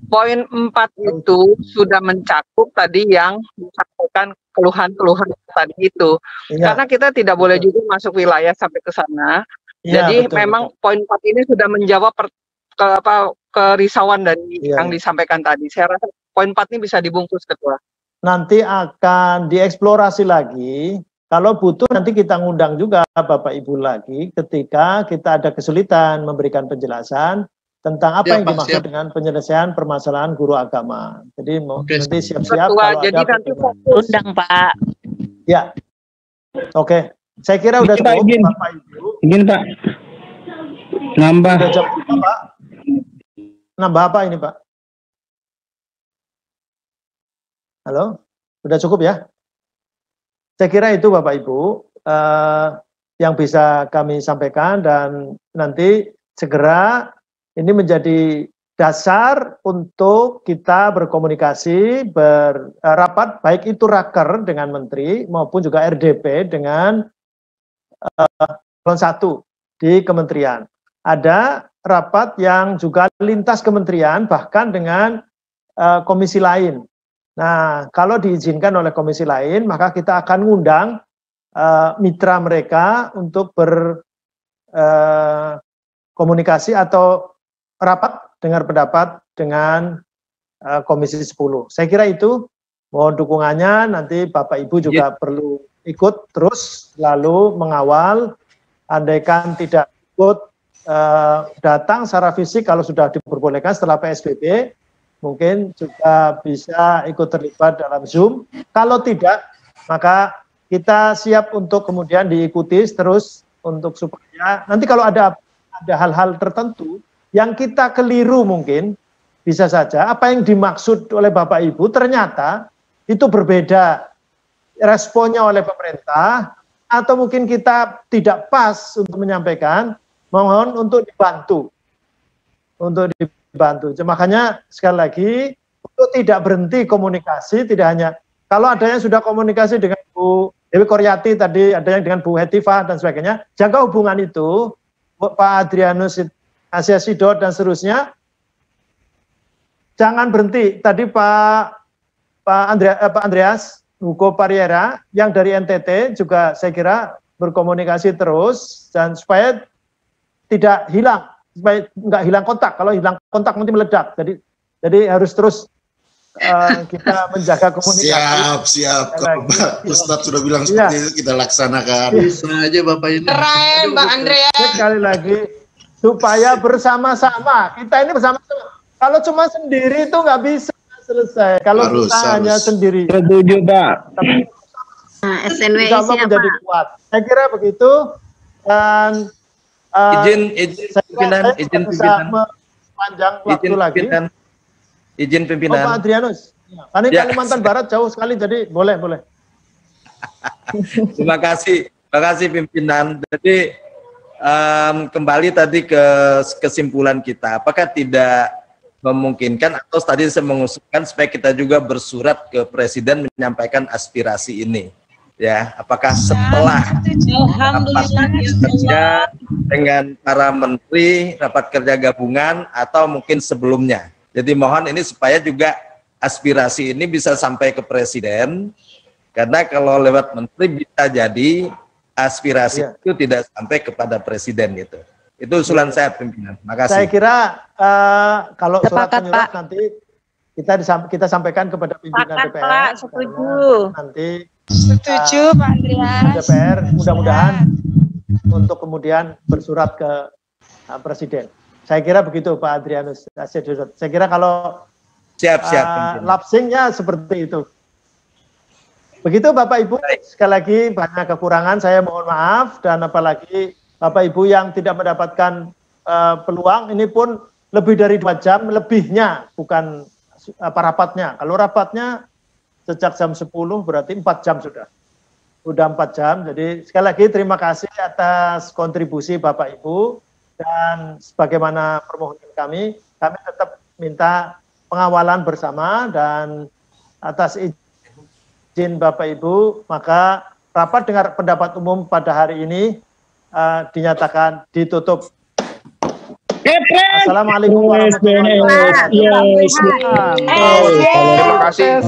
Poin 4 itu sudah mencakup tadi yang disampaikan keluhan-keluhan tadi itu. Iya. Karena kita tidak boleh juga masuk wilayah sampai ke sana. Iya, Jadi betul, memang poin 4 ini sudah menjawab kerisauan dari yang disampaikan tadi. Saya rasa poin 4 ini bisa dibungkus, Ketua. Nanti akan dieksplorasi lagi. Kalau butuh nanti kita ngundang juga Bapak Ibu lagi ketika kita ada kesulitan memberikan penjelasan tentang apa yang dimaksud dengan penyelesaian permasalahan guru agama. Jadi nanti siap-siap kalau jadi ada nanti fokus. Undang, Pak. Ya. Oke. Saya kira udah cukup Bapak Ibu. Izin, Pak. Nambah. Udah jam berapa, Pak? Nambah apa ini, Pak? Halo? Udah cukup ya? Saya kira itu Bapak Ibu yang bisa kami sampaikan, dan nanti segera ini menjadi dasar untuk kita berkomunikasi, berapat, baik itu raker dengan Menteri maupun juga RDP dengan Eselon 1 di Kementerian. Ada rapat yang juga lintas kementerian, bahkan dengan komisi lain. Nah, kalau diizinkan oleh komisi lain, maka kita akan ngundang mitra mereka untuk berkomunikasi atau rapat dengar pendapat dengan Komisi 10. Saya kira itu, mohon dukungannya, nanti Bapak Ibu juga perlu ikut terus, lalu mengawal, andaikan tidak ikut datang secara fisik kalau sudah diperbolehkan setelah PSBB, mungkin juga bisa ikut terlibat dalam Zoom. Kalau tidak, maka kita siap untuk kemudian diikuti terus untuk supaya nanti kalau ada hal-hal tertentu yang kita keliru, mungkin bisa saja apa yang dimaksud oleh Bapak Ibu ternyata itu berbeda responnya oleh pemerintah, atau mungkin kita tidak pas untuk menyampaikan, mohon untuk dibantu. Makanya sekali lagi, untuk tidak berhenti komunikasi, tidak hanya, kalau ada yang sudah komunikasi dengan Bu Dewi Koryati tadi, ada yang dengan Bu Hetifah dan sebagainya, jaga hubungan itu, Pak Adrianus Asia Sidot dan seterusnya, jangan berhenti. Tadi Pak Andreas Hugo Pariera yang dari NTT juga saya kira berkomunikasi terus, dan supaya tidak hilang, supaya nggak hilang kontak. Kalau hilang kontak nanti meledak. Jadi harus terus kita menjaga komunikasi. Siap. Kalau Ustadz sudah bilang seperti itu, kita laksanakan. Bisa aja Bapak ini. Keren, Mbak Andrea. Sekali lagi, supaya bersama-sama. Kita ini bersama-sama. Kalau cuma sendiri itu nggak bisa selesai. Kalau kita hanya sendiri. Setuju, Pak. SNWI insya Allah menjadi kuat. Saya kira begitu. Dan izin pimpinan. Panjang waktu lagi. Izin Oh, pimpinan. Pak Adrianus. Ini Kalimantan Barat jauh sekali, jadi boleh. Terima kasih pimpinan. Jadi kembali tadi ke kesimpulan kita, apakah tidak memungkinkan atau tadi saya mengusulkan supaya kita juga bersurat ke Presiden menyampaikan aspirasi ini, ya, apakah setelah rapat kerja dengan para menteri, rapat kerja gabungan, atau mungkin sebelumnya. Jadi mohon ini supaya juga aspirasi ini bisa sampai ke Presiden, karena kalau lewat menteri bisa jadi aspirasi itu tidak sampai kepada Presiden gitu. Itu usulan saya, pimpinan. Makasih. Saya kira kalau surat Sepakat, menyurat Pak. nanti kita sampaikan kepada pimpinan Sepakat, DPR. Pak, setuju. Nanti Setuju, Pak Andreas. DPR mudah-mudahan untuk kemudian bersurat ke Presiden. Saya kira begitu Pak Adrianus. Saya kira kalau siap. lapsingnya seperti itu. Begitu Bapak Ibu, sekali lagi banyak kekurangan, saya mohon maaf, dan apalagi Bapak Ibu yang tidak mendapatkan peluang, ini pun lebih dari 2 jam, lebihnya, bukan rapatnya. Kalau rapatnya sejak jam 10 berarti 4 jam sudah 4 jam, jadi sekali lagi terima kasih atas kontribusi Bapak Ibu, dan sebagaimana permohonan kami tetap minta pengawalan bersama, dan atas izin Bapak Ibu, maka rapat dengar pendapat umum pada hari ini dinyatakan ditutup. Assalamualaikum warahmatullahi wabarakatuh. Terima kasih.